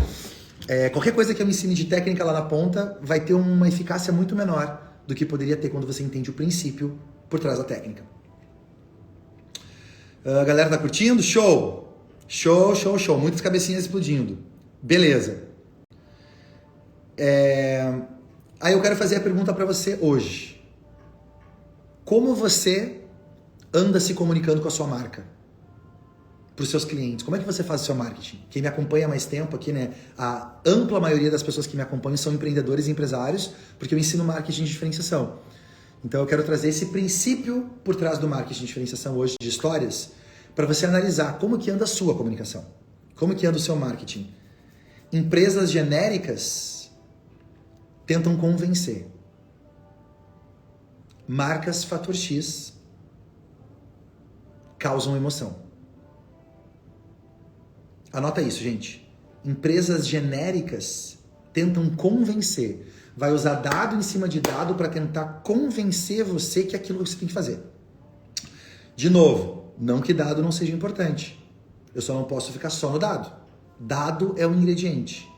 qualquer coisa que eu me ensine de técnica lá na ponta vai ter uma eficácia muito menor do que poderia ter quando você entende o princípio por trás da técnica. A galera tá curtindo? Show! Show, show, show. Muitas cabecinhas explodindo. Beleza. Aí eu quero fazer a pergunta para você hoje. Como você anda se comunicando com a sua marca? Para os seus clientes. Como é que você faz o seu marketing? Quem me acompanha há mais tempo aqui, né? A ampla maioria das pessoas que me acompanham são empreendedores e empresários, porque eu ensino marketing de diferenciação. Então eu quero trazer esse princípio por trás do marketing de diferenciação hoje, de histórias, para você analisar como que anda a sua comunicação, como que anda o seu marketing. Empresas genéricas tentam convencer. Marcas fator X causam emoção. Anota isso, gente. Empresas genéricas tentam convencer. Vai usar dado em cima de dado para tentar convencer você que é aquilo que você tem que fazer. De novo, não que dado não seja importante. Eu só não posso ficar só no dado. Dado é um ingrediente.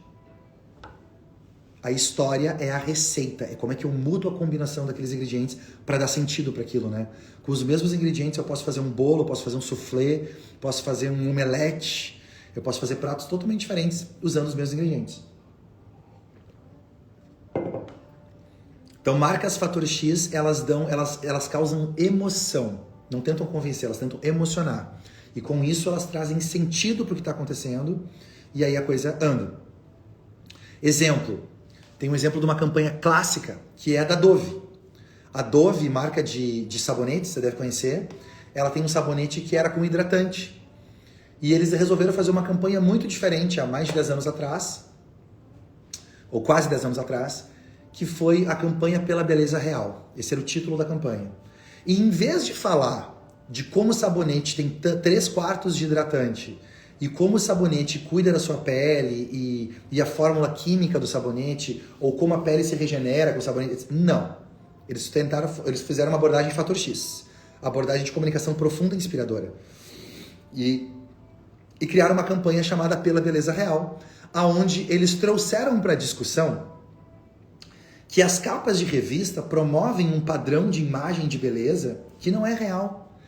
A história é a receita. É como é que eu mudo a combinação daqueles ingredientes para dar sentido para aquilo, né? Com os mesmos ingredientes eu posso fazer um bolo, eu posso fazer um soufflé, posso fazer um omelete, eu posso fazer pratos totalmente diferentes usando os mesmos ingredientes. Então, marcas fator X, elas causam emoção. Não tentam convencer, elas tentam emocionar. E com isso elas trazem sentido para o que está acontecendo e aí a coisa anda. Exemplo, tem um exemplo de uma campanha clássica que é da Dove. A Dove, marca de sabonete, você deve conhecer, ela tem um sabonete que era com hidratante. E eles resolveram fazer uma campanha muito diferente há mais de 10 anos atrás, ou quase 10 anos atrás, que foi a campanha pela beleza real. Esse era o título da campanha. E em vez de falar de como o sabonete tem 3/4 de hidratante e como o sabonete cuida da sua pele e a fórmula química do sabonete, ou como a pele se regenera com o sabonete. Não. Eles fizeram uma abordagem fator X, abordagem de comunicação profunda e inspiradora. E criaram uma campanha chamada Pela Beleza Real, aonde eles trouxeram para a discussão que as capas de revista promovem um padrão de imagem de beleza que não é real.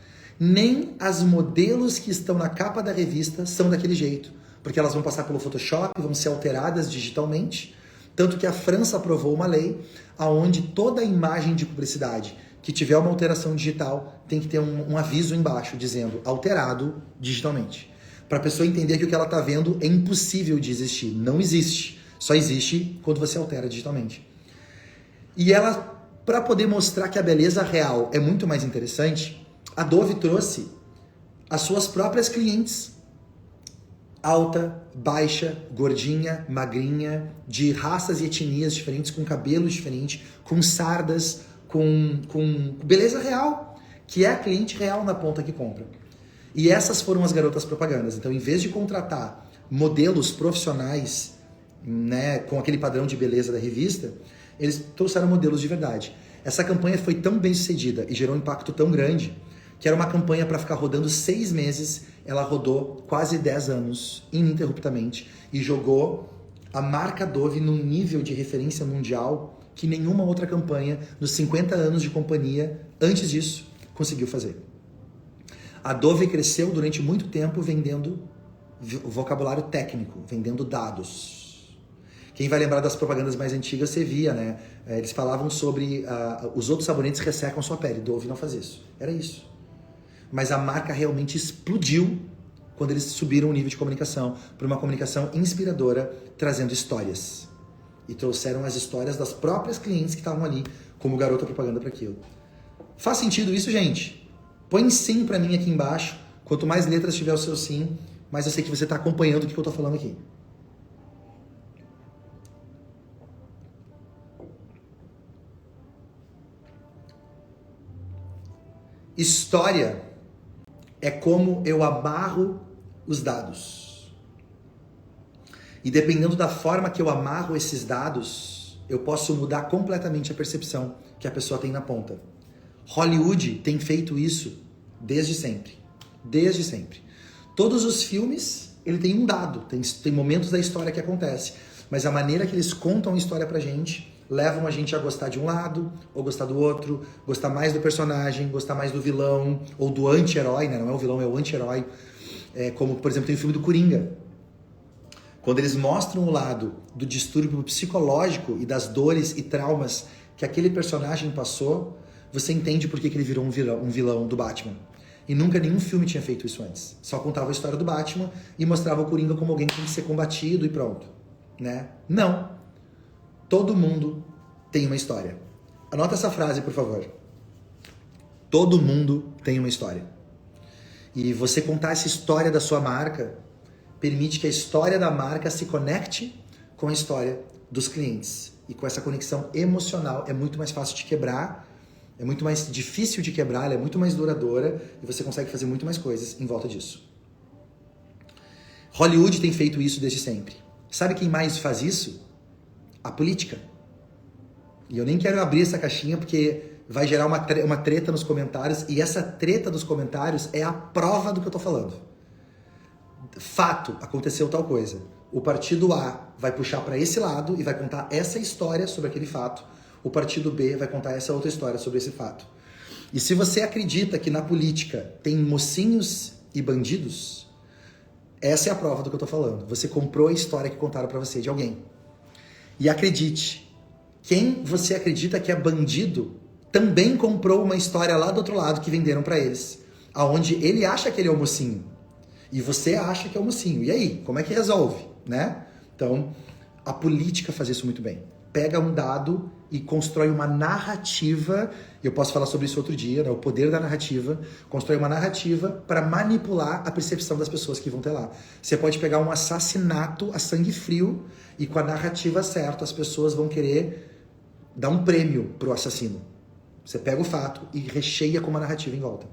Nem as modelos que estão na capa da revista são daquele jeito, porque elas vão passar pelo Photoshop, vão ser alteradas digitalmente, tanto que a França aprovou uma lei aonde toda imagem de publicidade que tiver uma alteração digital tem que ter um aviso embaixo dizendo alterado digitalmente, para a pessoa entender que o que ela está vendo é impossível de existir, não existe, só existe quando você altera digitalmente. E ela, para poder mostrar que a beleza real é muito mais interessante, a Dove trouxe as suas próprias clientes. Alta, baixa, gordinha, magrinha, de raças e etnias diferentes, com cabelo diferente, com sardas, com beleza real, que é a cliente real na ponta que compra. E essas foram as garotas propagandas. Então, em vez de contratar modelos profissionais, né, com aquele padrão de beleza da revista, eles trouxeram modelos de verdade. Essa campanha foi tão bem sucedida e gerou um impacto tão grande que era uma campanha para ficar rodando 6 meses, ela rodou quase 10 anos, ininterruptamente, e jogou a marca Dove num nível de referência mundial que nenhuma outra campanha, nos 50 anos de companhia, antes disso, conseguiu fazer. A Dove cresceu durante muito tempo vendendo vocabulário técnico, vendendo dados. Quem vai lembrar das propagandas mais antigas, você via, né? Eles falavam sobre os outros sabonetes ressecam sua pele. Dove não faz isso. Era isso. Mas a marca realmente explodiu quando eles subiram o nível de comunicação para uma comunicação inspiradora, trazendo histórias. E trouxeram as histórias das próprias clientes que estavam ali como garota propaganda para aquilo. Faz sentido isso, gente? Põe sim para mim aqui embaixo. Quanto mais letras tiver o seu sim, mais eu sei que você está acompanhando o que eu estou falando aqui. História é como eu amarro os dados. E dependendo da forma que eu amarro esses dados, eu posso mudar completamente a percepção que a pessoa tem na ponta. Hollywood tem feito isso desde sempre. Desde sempre. Todos os filmes, ele tem um dado, tem momentos da história que acontece. Mas a maneira que eles contam a história pra gente levam a gente a gostar de um lado, ou gostar do outro, gostar mais do personagem, gostar mais do vilão, ou do anti-herói, né? Não é o vilão, é o anti-herói. Como, por exemplo, tem o filme do Coringa. Quando eles mostram o lado do distúrbio psicológico e das dores e traumas que aquele personagem passou, você entende por que ele virou um vilão do Batman. E nunca nenhum filme tinha feito isso antes. Só contava a história do Batman e mostrava o Coringa como alguém que tem que ser combatido e pronto. Né? Não. Todo mundo tem uma história. Anota essa frase, por favor. Todo mundo tem uma história. E você contar essa história da sua marca permite que a história da marca se conecte com a história dos clientes. E com essa conexão emocional é muito mais fácil de quebrar, é muito mais difícil de quebrar, ela é muito mais duradoura e você consegue fazer muito mais coisas em volta disso. Hollywood tem feito isso desde sempre. Sabe quem mais faz isso? A política. E eu nem quero abrir essa caixinha porque vai gerar uma treta nos comentários, e essa treta dos comentários é a prova do que eu tô falando. Fato, aconteceu tal coisa. O partido A vai puxar para esse lado e vai contar essa história sobre aquele fato. O partido B vai contar essa outra história sobre esse fato. E se você acredita que na política tem mocinhos e bandidos, essa é a prova do que eu tô falando. Você comprou a história que contaram para você de alguém. E acredite, quem você acredita que é bandido também comprou uma história lá do outro lado que venderam para eles, aonde ele acha que ele é o mocinho e você acha que é o mocinho. E aí, como é que resolve, né? Então, a política faz isso muito bem. Pega um dado e constrói uma narrativa, eu posso falar sobre isso outro dia, né? O poder da narrativa, constrói uma narrativa para manipular a percepção das pessoas que vão ter lá. Você pode pegar um assassinato a sangue frio e com a narrativa certa as pessoas vão querer dar um prêmio pro assassino. Você pega o fato e recheia com uma narrativa em volta.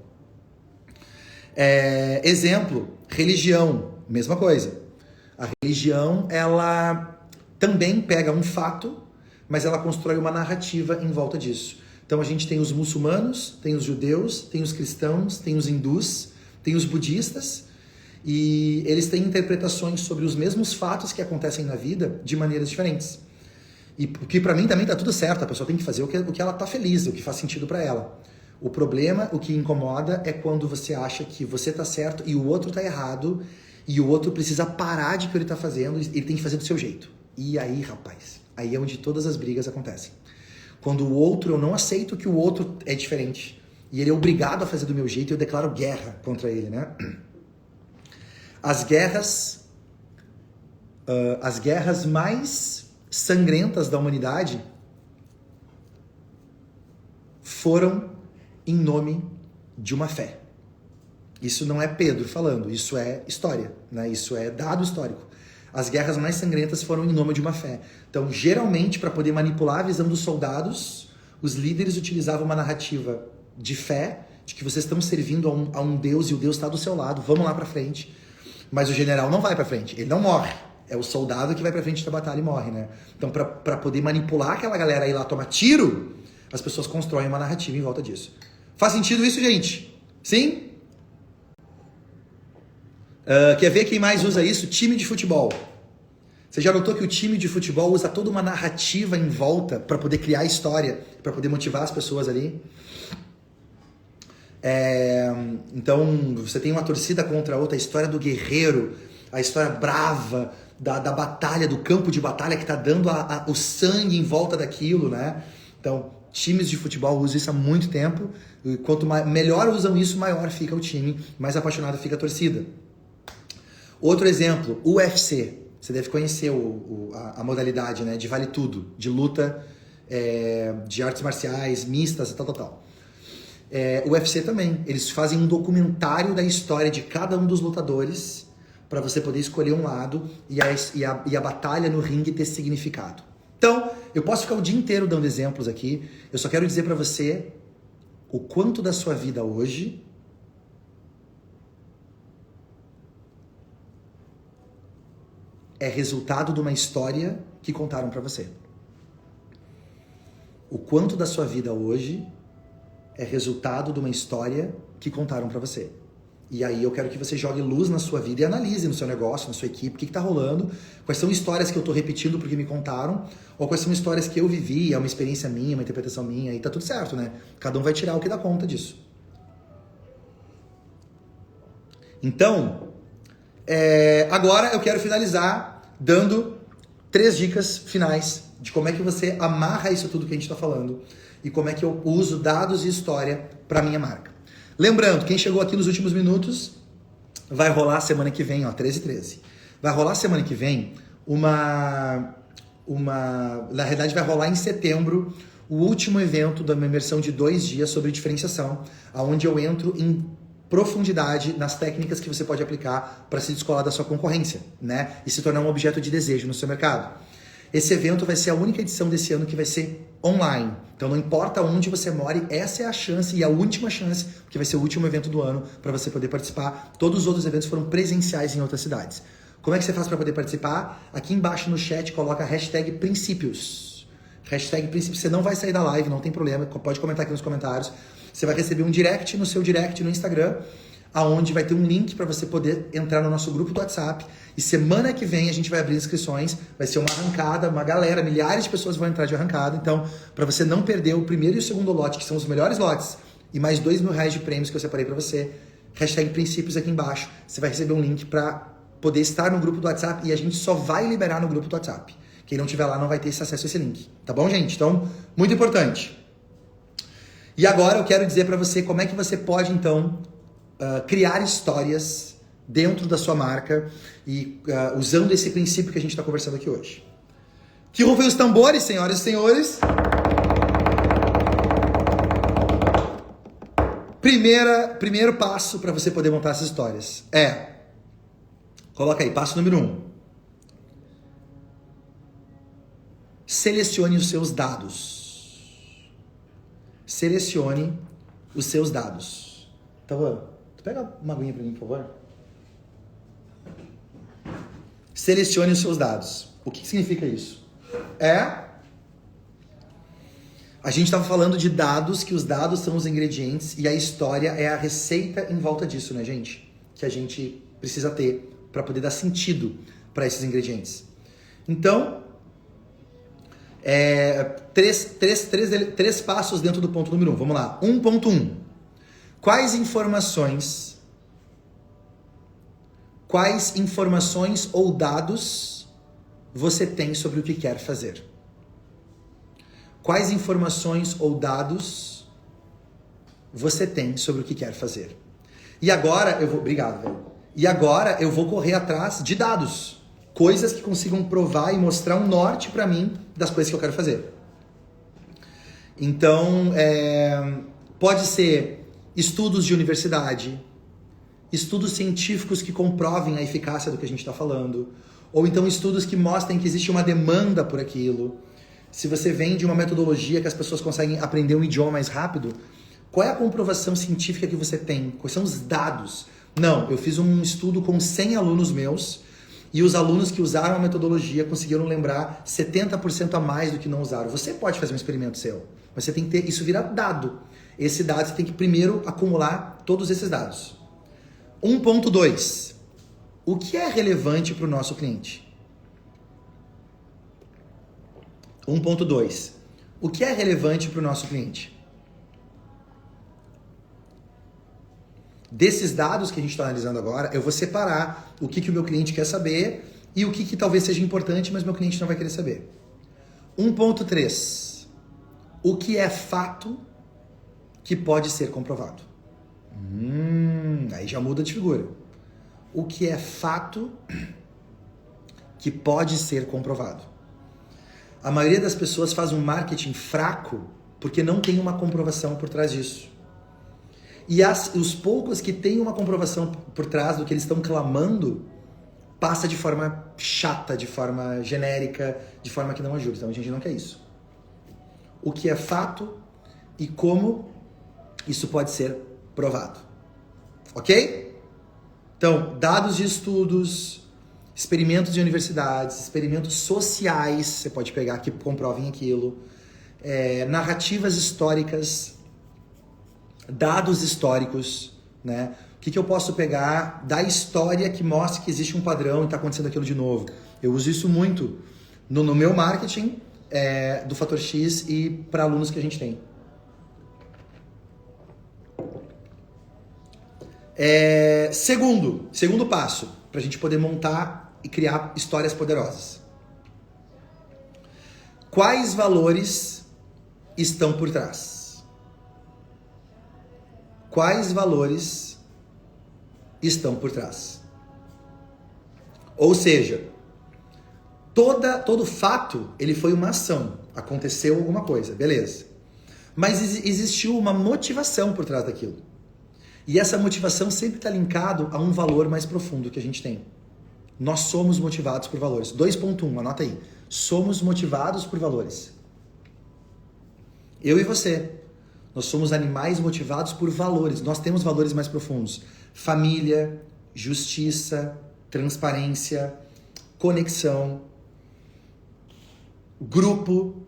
Exemplo, Religião, mesma coisa. A religião, ela também pega um fato, mas ela constrói uma narrativa em volta disso. Então a gente tem os muçulmanos, tem os judeus, tem os cristãos, tem os hindus, tem os budistas, e eles têm interpretações sobre os mesmos fatos que acontecem na vida de maneiras diferentes. E o que pra mim também tá tudo certo, a pessoa tem que fazer o que ela tá feliz, o que faz sentido pra ela. O problema, o que incomoda é quando você acha que você tá certo e o outro tá errado, e o outro precisa parar de o que ele tá fazendo, ele tem que fazer do seu jeito. E aí, rapaz, aí é onde todas as brigas acontecem. Quando o outro, eu não aceito que o outro é diferente, e ele é obrigado a fazer do meu jeito, eu declaro guerra contra ele, né? As guerras mais sangrentas da humanidade foram em nome de uma fé. Isso não é Pedro falando, isso é história, né? Isso é dado histórico. As guerras mais sangrentas foram em nome de uma fé. Então, geralmente, para poder manipular a visão dos soldados, os líderes utilizavam uma narrativa de fé, de que vocês estão servindo a um Deus e o Deus está do seu lado, vamos lá para frente. Mas o general não vai para frente, ele não morre. É o soldado que vai para frente da batalha e morre, né? Então, para poder manipular aquela galera aí lá tomar tiro, as pessoas constroem uma narrativa em volta disso. Faz sentido isso, gente? Sim? Quer ver quem mais usa isso? Time de futebol. Você já notou que o time de futebol usa toda uma narrativa em volta para poder criar história, para poder motivar as pessoas ali? Então, você tem uma torcida contra a outra, a história do guerreiro, a história brava da batalha, do campo de batalha que está dando o sangue em volta daquilo, né? Então, times de futebol usam isso há muito tempo. E quanto melhor usam isso, maior fica o time, mais apaixonado fica a torcida. Outro exemplo, UFC. Você deve conhecer a modalidade, né, de vale tudo, de luta, de artes marciais, mistas, tal. O UFC também. Eles fazem um documentário da história de cada um dos lutadores para você poder escolher um lado e a batalha no ringue ter significado. Então, eu posso ficar o dia inteiro dando exemplos aqui. Eu só quero dizer para você o quanto da sua vida hoje é resultado de uma história que contaram para você. O quanto da sua vida hoje é resultado de uma história que contaram para você. E aí eu quero que você jogue luz na sua vida e analise no seu negócio, na sua equipe, o que tá rolando, quais são histórias que eu tô repetindo porque me contaram, ou quais são histórias que eu vivi, é uma experiência minha, uma interpretação minha, e tá tudo certo, né? Cada um vai tirar o que dá conta disso. Então, agora eu quero finalizar dando 3 dicas finais de como é que você amarra isso tudo que a gente está falando e como é que eu uso dados e história para minha marca. Lembrando, quem chegou aqui nos últimos minutos, vai rolar semana que vem, ó, 13/13. Vai rolar semana que vem na realidade vai rolar em setembro o último evento da minha imersão de 2 dias sobre diferenciação, onde eu entro em profundidade nas técnicas que você pode aplicar para se descolar da sua concorrência, né? E se tornar um objeto de desejo no seu mercado. Esse evento vai ser a única edição desse ano que vai ser online. Então não importa onde você more, essa é a chance e a última chance, porque vai ser o último evento do ano para você poder participar. Todos os outros eventos foram presenciais em outras cidades. Como é que você faz para poder participar? Aqui embaixo no chat coloca a hashtag princípios. Hashtag princípios. Você não vai sair da live, não tem problema, pode comentar aqui nos comentários. Você vai receber um direct no seu direct no Instagram, aonde vai ter um link para você poder entrar no nosso grupo do WhatsApp. E semana que vem a gente vai abrir inscrições, vai ser uma arrancada, uma galera, milhares de pessoas vão entrar de arrancada. Então, para você não perder o primeiro e o segundo lote, que são os melhores lotes, e mais R$2.000 de prêmios que eu separei para você, hashtag princípios aqui embaixo, você vai receber um link para poder estar no grupo do WhatsApp e a gente só vai liberar no grupo do WhatsApp. Quem não tiver lá não vai ter esse acesso a esse link. Tá bom, gente? Então, muito importante. E agora eu quero dizer para você como é que você pode, então, criar histórias dentro da sua marca e usando esse princípio que a gente está conversando aqui hoje. Que rufem os tambores, senhoras e senhores. Primeiro passo para você poder montar essas histórias coloca aí, passo número 1. Selecione os seus dados. Selecione os seus dados. Então, tu pega uma aguinha para mim, por favor? selecione os seus dados. O que significa isso? A gente estava falando de dados, que os dados são os ingredientes e a história é a receita em volta disso, né, gente? Que a gente precisa ter para poder dar sentido para esses ingredientes. Então, três passos dentro do ponto número 1. Vamos lá. 1.1. Quais informações ou dados você tem sobre o que quer fazer? Quais informações ou dados você tem sobre o que quer fazer? E agora eu vou... Obrigado, velho. E agora eu vou correr atrás de dados. Coisas que consigam provar e mostrar um norte para mim das coisas que eu quero fazer. Então, pode ser estudos de universidade, estudos científicos que comprovem a eficácia do que a gente está falando, ou então estudos que mostrem que existe uma demanda por aquilo. Se você vem de uma metodologia que as pessoas conseguem aprender um idioma mais rápido, qual é a comprovação científica que você tem? Quais são os dados? Não, eu fiz um estudo com 100 alunos meus e os alunos que usaram a metodologia conseguiram lembrar 70% a mais do que não usaram. Você pode fazer um experimento seu, mas você tem que ter isso virar dado. Esse dado você tem que primeiro acumular todos esses dados. 1.2. O que é relevante para o nosso cliente? 1.2. O que é relevante para o nosso cliente? Desses dados que a gente está analisando agora, eu vou separar o que o meu cliente quer saber e o que talvez seja importante, mas meu cliente não vai querer saber. 1.3. O que é fato que pode ser comprovado? Aí já muda de figura. O que é fato que pode ser comprovado? A maioria das pessoas faz um marketing fraco porque não tem uma comprovação por trás disso. E os poucos que têm uma comprovação por trás do que eles estão clamando, passa de forma chata, de forma genérica, de forma que não ajuda. Então a gente não quer isso. O que é fato e como isso pode ser provado. Ok? Então, dados de estudos, experimentos de universidades, experimentos sociais, você pode pegar que comprovem aquilo, narrativas históricas, dados históricos, né? O que eu posso pegar da história que mostra que existe um padrão e está acontecendo aquilo de novo? Eu uso isso muito no meu marketing do Fator X e para alunos que a gente tem. Segundo passo, para a gente poder montar e criar histórias poderosas. Quais valores estão por trás? Quais valores estão por trás? Ou seja, todo fato, ele foi uma ação. Aconteceu alguma coisa, beleza. Mas existiu uma motivação por trás daquilo. E essa motivação sempre está linkado a um valor mais profundo que a gente tem. Nós somos motivados por valores. 2.1, anota aí. Somos motivados por valores. Eu e você. Nós somos animais motivados por valores. Nós temos valores mais profundos. Família, justiça, transparência, conexão, grupo,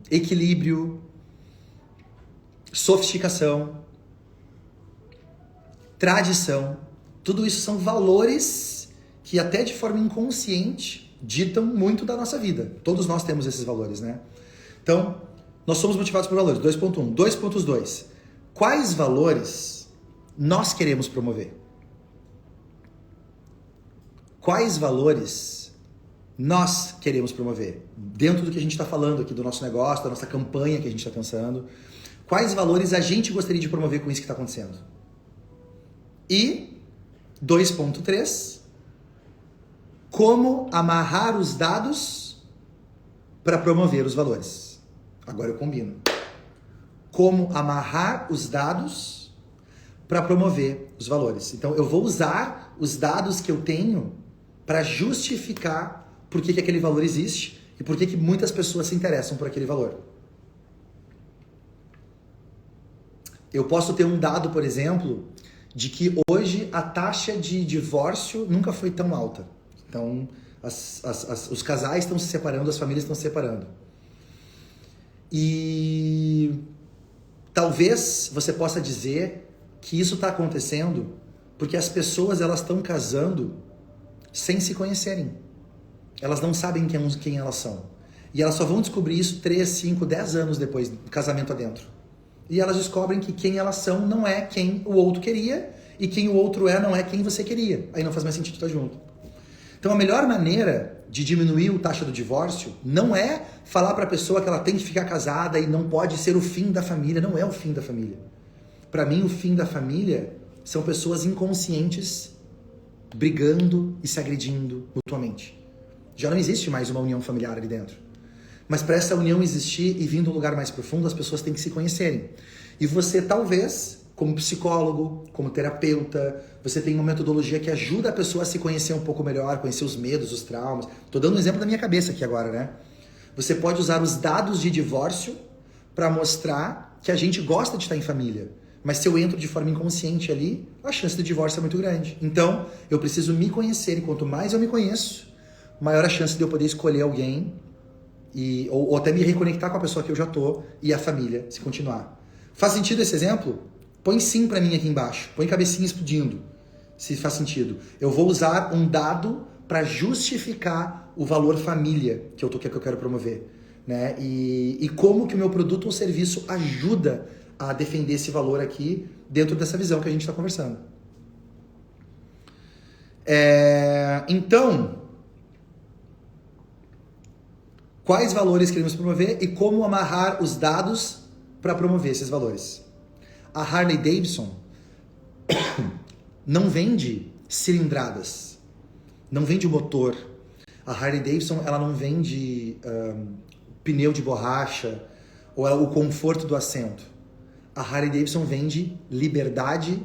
equilíbrio, sofisticação, tradição. Tudo isso são valores que até de forma inconsciente ditam muito da nossa vida. Todos nós temos esses valores, né? Então, nós somos motivados por valores. 2.1. 2.2. Quais valores nós queremos promover? Quais valores nós queremos promover? Dentro do que a gente está falando aqui, do nosso negócio, da nossa campanha que a gente está pensando. Quais valores a gente gostaria de promover com isso que está acontecendo? E 2.3. Como amarrar os dados para promover os valores? Agora eu combino. Como amarrar os dados para promover os valores. Então eu vou usar os dados que eu tenho para justificar por que aquele valor existe e por que muitas pessoas se interessam por aquele valor. Eu posso ter um dado, por exemplo, de que hoje a taxa de divórcio nunca foi tão alta. Então, os casais estão se separando, as famílias estão se separando. E talvez você possa dizer que isso está acontecendo porque as pessoas elas estão casando sem se conhecerem. Elas não sabem quem elas são. E elas só vão descobrir isso 3, 5, 10 anos depois do casamento adentro. E elas descobrem que quem elas são não é quem o outro queria, e quem o outro é não é quem você queria. Aí não faz mais sentido estar junto. Então a melhor maneira de diminuir a taxa do divórcio não é falar para a pessoa que ela tem que ficar casada e não pode ser o fim da família. Não é o fim da família. Para mim, o fim da família são pessoas inconscientes brigando e se agredindo mutuamente. Já não existe mais uma união familiar ali dentro. Mas para essa união existir e vir de um lugar mais profundo, as pessoas têm que se conhecerem. E você talvez, como psicólogo, como terapeuta, você tem uma metodologia que ajuda a pessoa a se conhecer um pouco melhor, conhecer os medos, os traumas. Tô dando um exemplo da minha cabeça aqui agora, né? Você pode usar os dados de divórcio para mostrar que a gente gosta de estar em família. Mas se eu entro de forma inconsciente ali, a chance de divórcio é muito grande. Então, eu preciso me conhecer. E quanto mais eu me conheço, maior a chance de eu poder escolher alguém ou até me reconectar com a pessoa que eu já tô e a família, se continuar. Faz sentido esse exemplo? Põe sim pra mim aqui embaixo. Põe cabecinha explodindo, se faz sentido. Eu vou usar um dado para justificar o valor família que eu quero promover, né? E como que o meu produto ou serviço ajuda a defender esse valor aqui dentro dessa visão que a gente está conversando. Então, quais valores queremos promover e como amarrar os dados para promover esses valores? A Harley Davidson não vende cilindradas, não vende motor. A Harley Davidson ela não vende pneu de borracha ou o conforto do assento. A Harley Davidson vende liberdade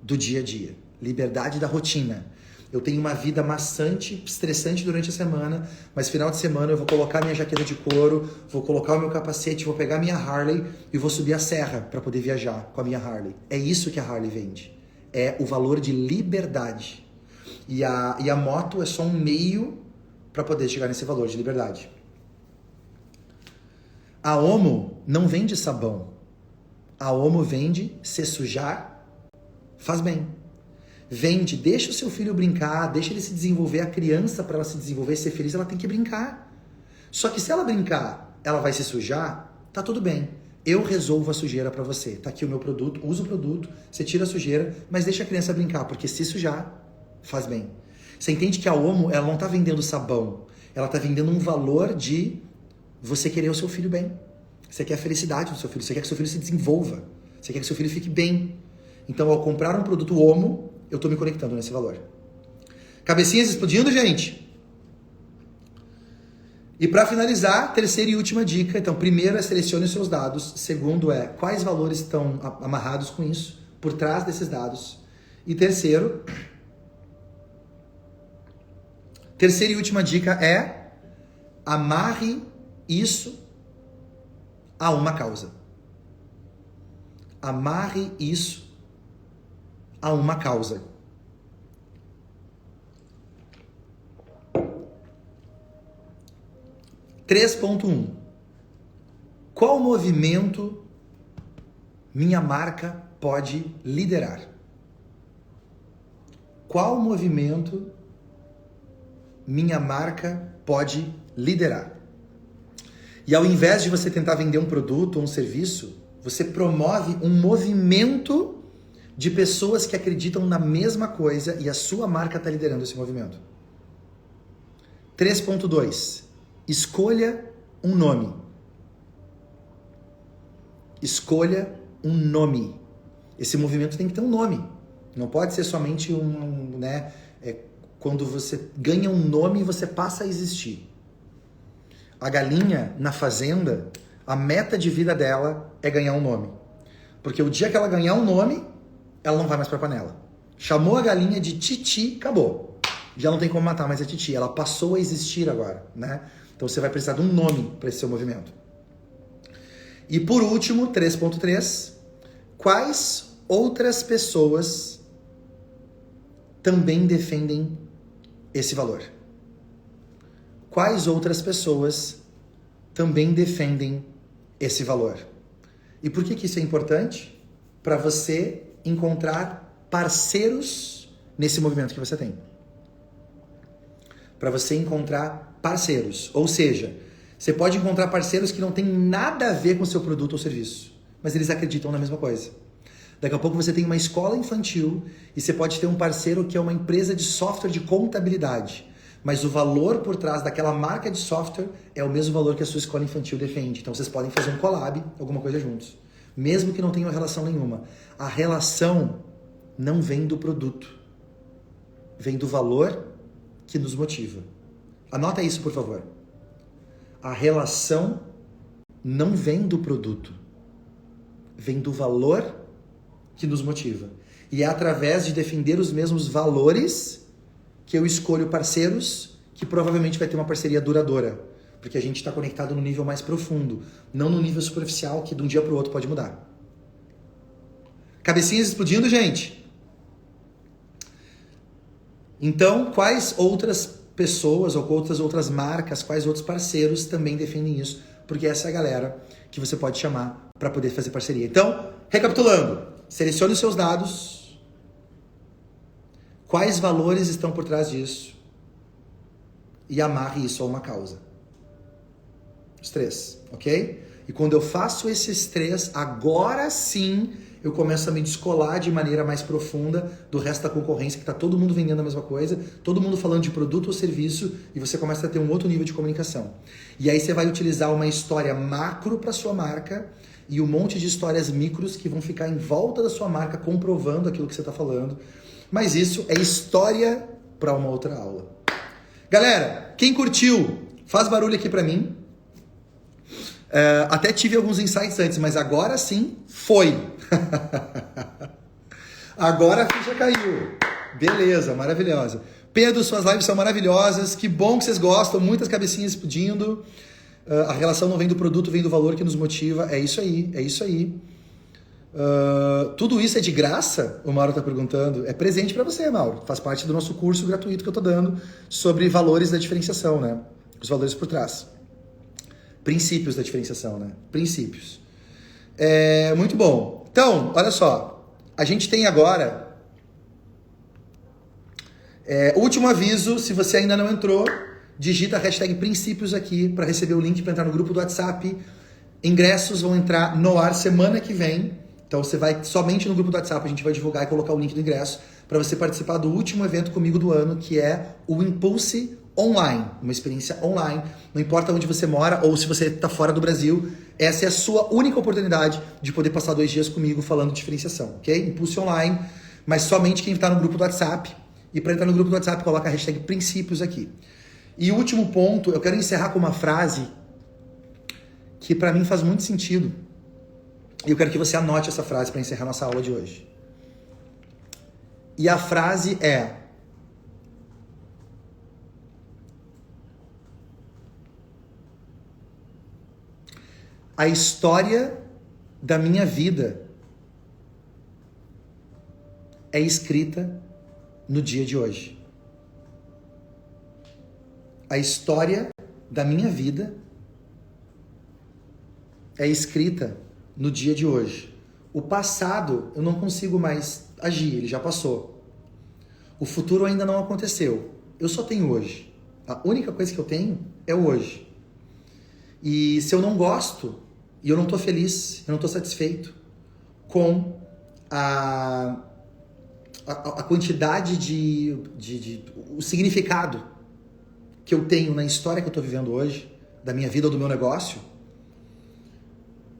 do dia a dia, liberdade da rotina. Eu tenho uma vida maçante, estressante durante a semana, mas final de semana eu vou colocar minha jaqueta de couro, vou colocar o meu capacete, vou pegar minha Harley e vou subir a serra para poder viajar com a minha Harley. É isso que a Harley vende. É o valor de liberdade. E a moto é só um meio para poder chegar nesse valor de liberdade. A Omo não vende sabão. A Omo vende se sujar, faz bem. Vende, deixa o seu filho brincar, deixa ele se desenvolver, a criança para ela se desenvolver e ser feliz, ela tem que brincar. Só que se ela brincar, ela vai se sujar, tá tudo bem. Eu resolvo a sujeira para você. Tá aqui o meu produto, usa o produto, você tira a sujeira, mas deixa a criança brincar, porque se sujar, faz bem. Você entende que a Omo, ela não tá vendendo sabão, ela tá vendendo um valor de você querer o seu filho bem. Você quer a felicidade do seu filho, você quer que seu filho se desenvolva, você quer que seu filho fique bem. Então, ao comprar um produto Omo, eu tô me conectando nesse valor. Cabecinhas explodindo, gente? E para finalizar, terceira e última dica. Então, primeiro é selecione os seus dados. Segundo é quais valores estão amarrados com isso, por trás desses dados. E terceira e última dica é amarre isso a uma causa. Amarre isso a uma causa. (3.1) Qual movimento minha marca pode liderar? Qual movimento minha marca pode liderar? E ao invés de você tentar vender um produto ou um serviço, você promove um movimento de pessoas que acreditam na mesma coisa e a sua marca está liderando esse movimento. 3.2 Escolha um nome. Escolha um nome. Esse movimento tem que ter um nome. Não pode ser somente quando você ganha um nome, você passa a existir. A galinha na fazenda, a meta de vida dela é ganhar um nome. Porque o dia que ela ganhar um nome, ela não vai mais para a panela. Chamou a galinha de Titi, acabou. Já não tem como matar mais a Titi. Ela passou a existir agora, né? Então você vai precisar de um nome para esse seu movimento. E por último, 3.3, quais outras pessoas também defendem esse valor? Quais outras pessoas também defendem esse valor? E por que isso é importante? Para você encontrar parceiros nesse movimento que você tem. Para você encontrar parceiros. Ou seja, você pode encontrar parceiros que não têm nada a ver com o seu produto ou serviço, mas eles acreditam na mesma coisa. Daqui a pouco você tem uma escola infantil e você pode ter um parceiro que é uma empresa de software de contabilidade, mas o valor por trás daquela marca de software é o mesmo valor que a sua escola infantil defende. Então vocês podem fazer um collab, alguma coisa juntos, mesmo que não tenham relação nenhuma. A relação não vem do produto, vem do valor que nos motiva. Anota isso, por favor. A relação não vem do produto, vem do valor que nos motiva. E é através de defender os mesmos valores que eu escolho parceiros que provavelmente vai ter uma parceria duradoura. Porque a gente está conectado no nível mais profundo, não no nível superficial que de um dia para o outro pode mudar. Cabecinhas explodindo, gente? Então, quais outras pessoas ou outras marcas, quais outros parceiros também defendem isso? Porque essa é a galera que você pode chamar para poder fazer parceria. Então, recapitulando, selecione os seus dados. Quais valores estão por trás disso? E amarre isso a uma causa. Os 3, ok? E quando eu faço esses 3, agora sim eu começo a me descolar de maneira mais profunda do resto da concorrência, que está todo mundo vendendo a mesma coisa, todo mundo falando de produto ou serviço, e você começa a ter um outro nível de comunicação. E aí você vai utilizar uma história macro para sua marca e um monte de histórias micros que vão ficar em volta da sua marca comprovando aquilo que você está falando. Mas isso é história para uma outra aula. Galera, quem curtiu, faz barulho aqui para mim. Até tive alguns insights antes, mas agora sim foi. Agora a ficha caiu. Beleza, maravilhosa. Pedro, suas lives são maravilhosas. Que bom que vocês gostam. Muitas cabecinhas explodindo. A relação não vem do produto, vem do valor que nos motiva. É isso aí, é isso aí. Tudo isso é de graça? O Mauro está perguntando. É presente para você, Mauro. Faz parte do nosso curso gratuito que eu estou dando sobre valores da diferenciação, né? Os valores por trás. Princípios da diferenciação, né? Princípios. Muito bom. Então, olha só. A gente tem agora... último aviso, se você ainda não entrou, digita a hashtag princípios aqui para receber o link para entrar no grupo do WhatsApp. Ingressos vão entrar no ar semana que vem. Então você vai somente no grupo do WhatsApp, a gente vai divulgar e colocar o link do ingresso para você participar do último evento comigo do ano, que é o Impulse Online, uma experiência online, não importa onde você mora ou se você está fora do Brasil, essa é a sua única oportunidade de poder passar 2 dias comigo falando de diferenciação, ok? Impulse Online, mas somente quem está no grupo do WhatsApp, e para entrar no grupo do WhatsApp coloca a hashtag princípios aqui. E o último ponto, eu quero encerrar com uma frase que para mim faz muito sentido, e eu quero que você anote essa frase para encerrar nossa aula de hoje. E a frase é: a história da minha vida é escrita no dia de hoje. A história da minha vida é escrita no dia de hoje. O passado eu não consigo mais agir, ele já passou. O futuro ainda não aconteceu. Eu só tenho hoje. A única coisa que eu tenho é o hoje. E se eu não gosto, e eu não estou feliz, eu não estou satisfeito com a quantidade o significado que eu tenho na história que eu estou vivendo hoje, da minha vida ou do meu negócio,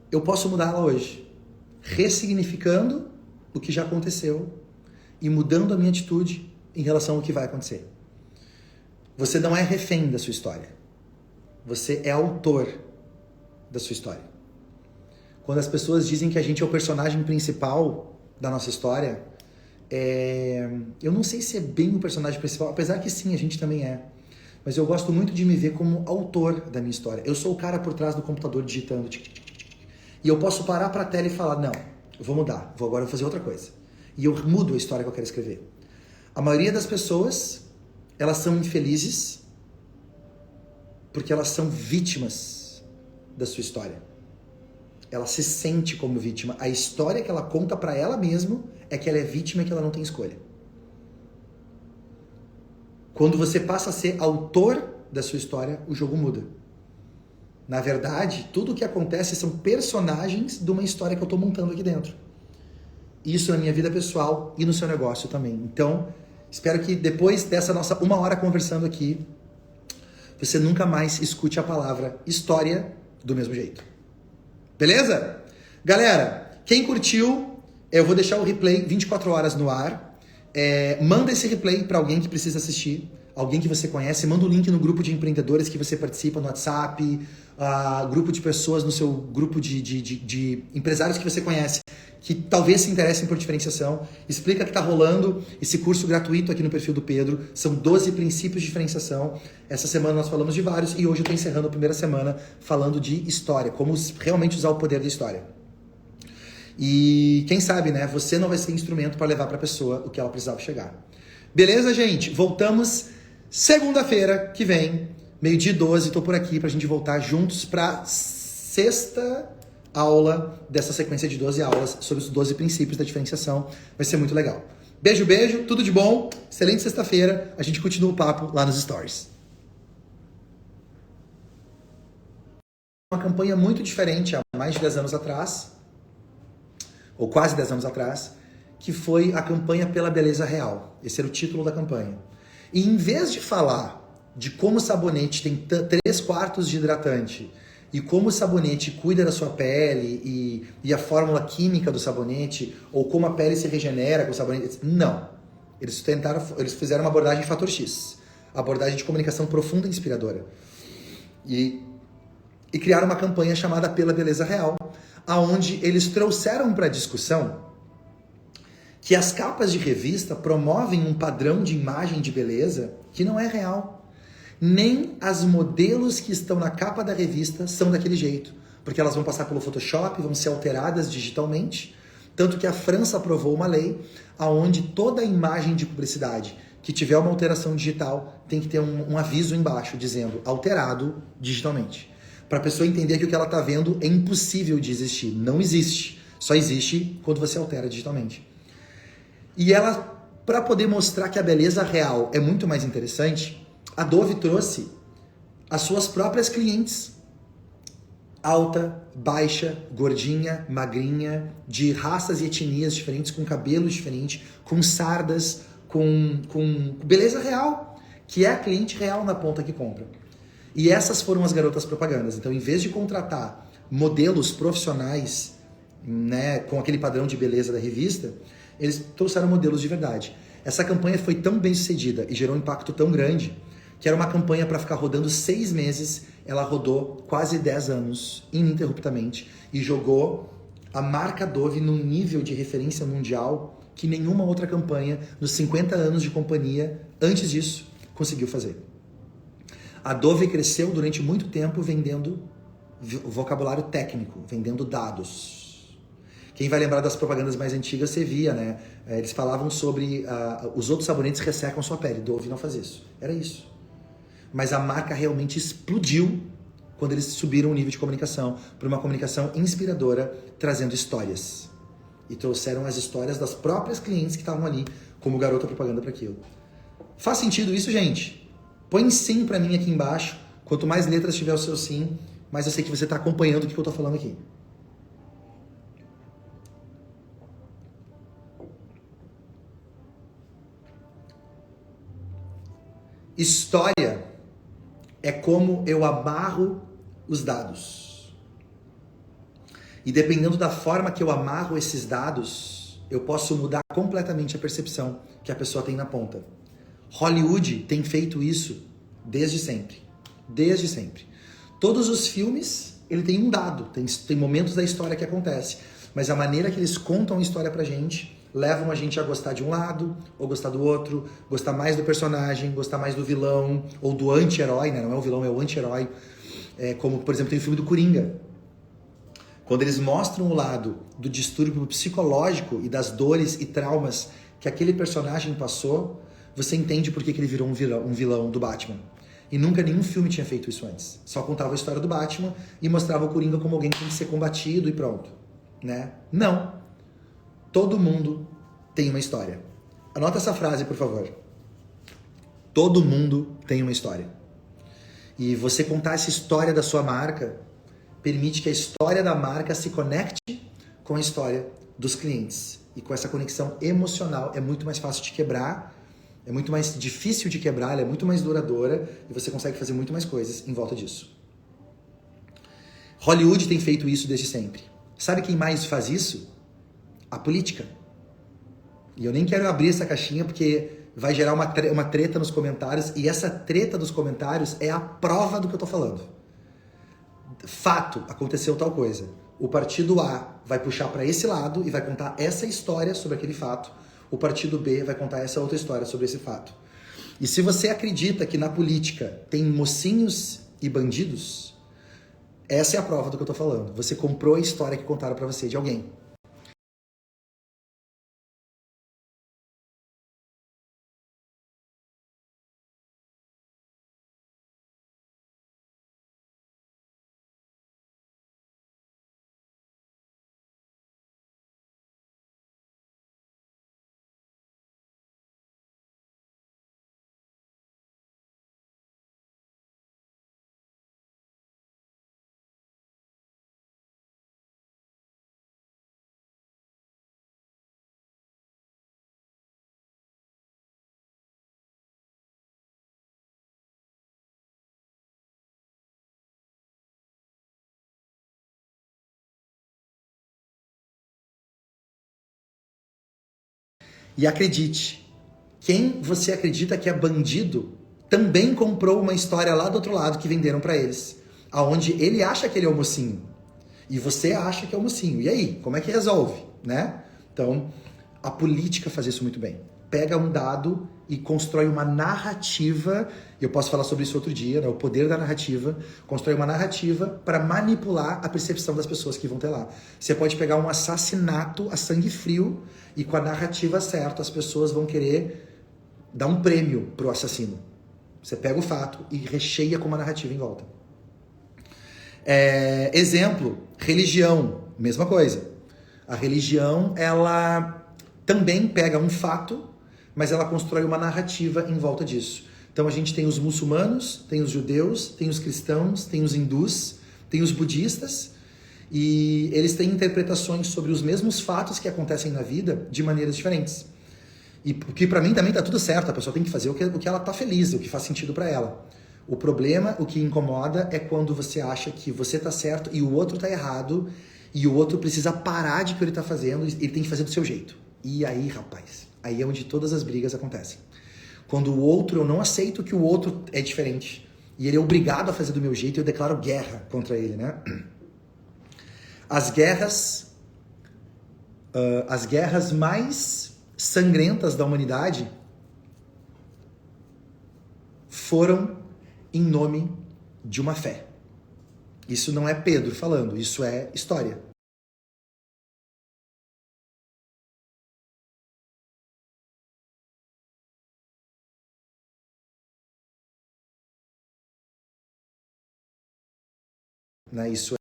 eu posso mudá-la hoje, ressignificando o que já aconteceu e mudando a minha atitude em relação ao que vai acontecer. Você não é refém da sua história. Você é autor da sua história. Quando as pessoas dizem que a gente é o personagem principal da nossa história, eu não sei se é bem o personagem principal, apesar que sim, a gente também é. Mas eu gosto muito de me ver como autor da minha história. Eu sou o cara por trás do computador digitando. E eu posso parar para a tela e falar, não, eu vou mudar, agora eu vou fazer outra coisa. E eu mudo a história que eu quero escrever. A maioria das pessoas, elas são infelizes porque elas são vítimas da sua história. Ela se sente como vítima. A história que ela conta pra ela mesma é que ela é vítima e que ela não tem escolha. Quando você passa a ser autor da sua história, o jogo muda. Na verdade, tudo o que acontece são personagens de uma história que eu tô montando aqui dentro. Isso na minha vida pessoal e no seu negócio também. Então, espero que depois dessa nossa 1 hora conversando aqui, você nunca mais escute a palavra história do mesmo jeito. Beleza? Galera, quem curtiu, eu vou deixar o replay 24 horas no ar. Manda esse replay para alguém que precisa assistir, alguém que você conhece. Manda o link no grupo de empreendedores que você participa no WhatsApp, grupo de pessoas no seu grupo de empresários que você conhece, que talvez se interessem por diferenciação. Explica que está rolando esse curso gratuito aqui no perfil do Pedro. São 12 princípios de diferenciação. Essa semana nós falamos de vários e hoje eu estou encerrando a primeira semana falando de história, como realmente usar o poder da história. E quem sabe, né? Você não vai ser instrumento para levar para a pessoa o que ela precisava chegar. Beleza, gente? Voltamos segunda-feira que vem, 12h12. Tô por aqui pra gente voltar juntos pra 6ª aula dessa sequência de 12 aulas sobre os 12 princípios da diferenciação. Vai ser muito legal. Beijo, beijo. Tudo de bom. Excelente sexta-feira. A gente continua o papo lá nos stories. Uma campanha muito diferente há mais de 10 anos atrás, ou quase 10 anos atrás, que foi a campanha pela beleza real. Esse era o título da campanha. E em vez de falar de como o sabonete tem 3/4 de hidratante e como o sabonete cuida da sua pele e a fórmula química do sabonete, ou como a pele se regenera com o sabonete, não. Eles fizeram uma abordagem fator X, abordagem de comunicação profunda e inspiradora. E criaram uma campanha chamada Pela Beleza Real, aonde eles trouxeram para a discussão que as capas de revista promovem um padrão de imagem de beleza que não é real. Nem as modelos que estão na capa da revista são daquele jeito, porque elas vão passar pelo Photoshop, vão ser alteradas digitalmente, tanto que a França aprovou uma lei aonde toda imagem de publicidade que tiver uma alteração digital tem que ter um aviso embaixo dizendo alterado digitalmente, para a pessoa entender que o que ela está vendo é impossível de existir, não existe, só existe quando você altera digitalmente. E ela, para poder mostrar que a beleza real é muito mais interessante, a Dove trouxe as suas próprias clientes. Alta, baixa, gordinha, magrinha, de raças e etnias diferentes, com cabelo diferente, com sardas, com beleza real, que é a cliente real na ponta que compra. E essas foram as garotas propagandas. Então, em vez de contratar modelos profissionais, né, com aquele padrão de beleza da revista, eles trouxeram modelos de verdade. Essa campanha foi tão bem sucedida e gerou um impacto tão grande que era uma campanha para ficar rodando 6 meses. Ela rodou quase 10 anos, ininterruptamente, e jogou a marca Dove num nível de referência mundial que nenhuma outra campanha, nos 50 anos de companhia, antes disso, conseguiu fazer. A Dove cresceu durante muito tempo vendendo vocabulário técnico, vendendo dados. Quem vai lembrar das propagandas mais antigas, você via, né? Eles falavam sobre os outros sabonetes ressecam sua pele. Dove não faz isso. Era isso. Mas a marca realmente explodiu quando eles subiram o nível de comunicação para uma comunicação inspiradora, trazendo histórias. E trouxeram as histórias das próprias clientes que estavam ali como garota propaganda para aquilo. Faz sentido isso, gente? Põe sim para mim aqui embaixo. Quanto mais letras tiver o seu sim, mais eu sei que você está acompanhando o que eu estou falando aqui. História é como eu amarro os dados. E dependendo da forma que eu amarro esses dados, eu posso mudar completamente a percepção que a pessoa tem na ponta. Hollywood tem feito isso desde sempre. Desde sempre. Todos os filmes, ele tem um dado, tem momentos da história que acontece. Mas a maneira que eles contam a história pra gente levam a gente a gostar de um lado ou gostar do outro, gostar mais do personagem, gostar mais do vilão ou do anti-herói, né? Não é o vilão, é o anti-herói. Como, por exemplo, tem o filme do Coringa. Quando eles mostram o lado do distúrbio psicológico e das dores e traumas que aquele personagem passou, você entende por que ele virou um vilão do Batman. E nunca nenhum filme tinha feito isso antes. Só contava a história do Batman e mostrava o Coringa como alguém que tem que ser combatido e pronto. Né? Não. Todo mundo tem uma história. Anota essa frase, por favor. Todo mundo tem uma história. E você contar essa história da sua marca permite que a história da marca se conecte com a história dos clientes. E com essa conexão emocional é muito mais fácil de quebrar, é muito mais difícil de quebrar, ela é muito mais duradoura e você consegue fazer muito mais coisas em volta disso. Hollywood tem feito isso desde sempre. Sabe quem mais faz isso? A política. E eu nem quero abrir essa caixinha porque vai gerar uma treta nos comentários e essa treta dos comentários é a prova do que eu tô falando. Fato, aconteceu tal coisa. O partido A vai puxar para esse lado e vai contar essa história sobre aquele fato. O partido B vai contar essa outra história sobre esse fato. E se você acredita que na política tem mocinhos e bandidos, essa é a prova do que eu tô falando. Você comprou a história que contaram para você de alguém. E acredite, quem você acredita que é bandido também comprou uma história lá do outro lado que venderam para eles, aonde ele acha que ele é o mocinho e você acha que é o mocinho. E aí, como é que resolve, né? Então, a política faz isso muito bem. Pega um dado e constrói uma narrativa. Eu posso falar sobre isso outro dia, né? O poder da narrativa. Constrói uma narrativa para manipular a percepção das pessoas que vão ter lá. Você pode pegar um assassinato a sangue frio e com a narrativa certa as pessoas vão querer dar um prêmio pro assassino. Você pega o fato e recheia com uma narrativa em volta. Exemplo, religião, mesma coisa. A religião, ela também pega um fato, mas ela constrói uma narrativa em volta disso. Então a gente tem os muçulmanos, tem os judeus, tem os cristãos, tem os hindus, tem os budistas, e eles têm interpretações sobre os mesmos fatos que acontecem na vida de maneiras diferentes. E que para mim também tá tudo certo, a pessoa tem que fazer o que ela tá feliz, o que faz sentido para ela. O problema, o que incomoda é quando você acha que você tá certo e o outro tá errado, e o outro precisa parar de o que ele tá fazendo, ele tem que fazer do seu jeito. E aí, rapaz, aí é onde todas as brigas acontecem. Quando o outro, eu não aceito que o outro é diferente, e ele é obrigado a fazer do meu jeito, eu declaro guerra contra ele, né? As guerras mais sangrentas da humanidade foram em nome de uma fé. Isso não é Pedro falando, isso é história. Né? Isso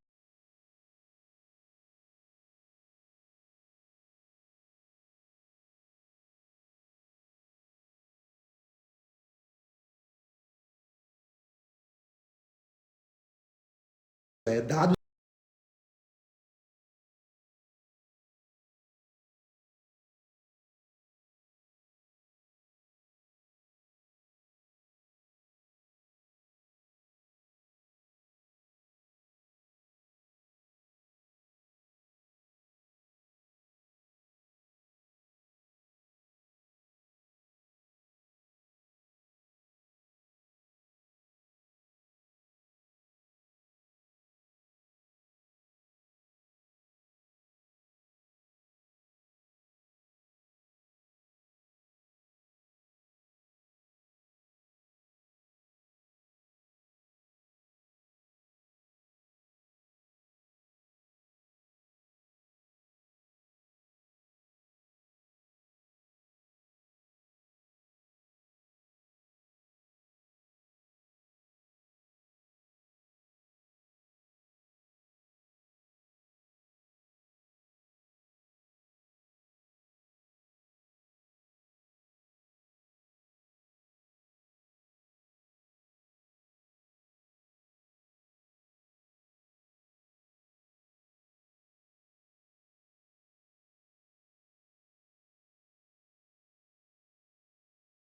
é dado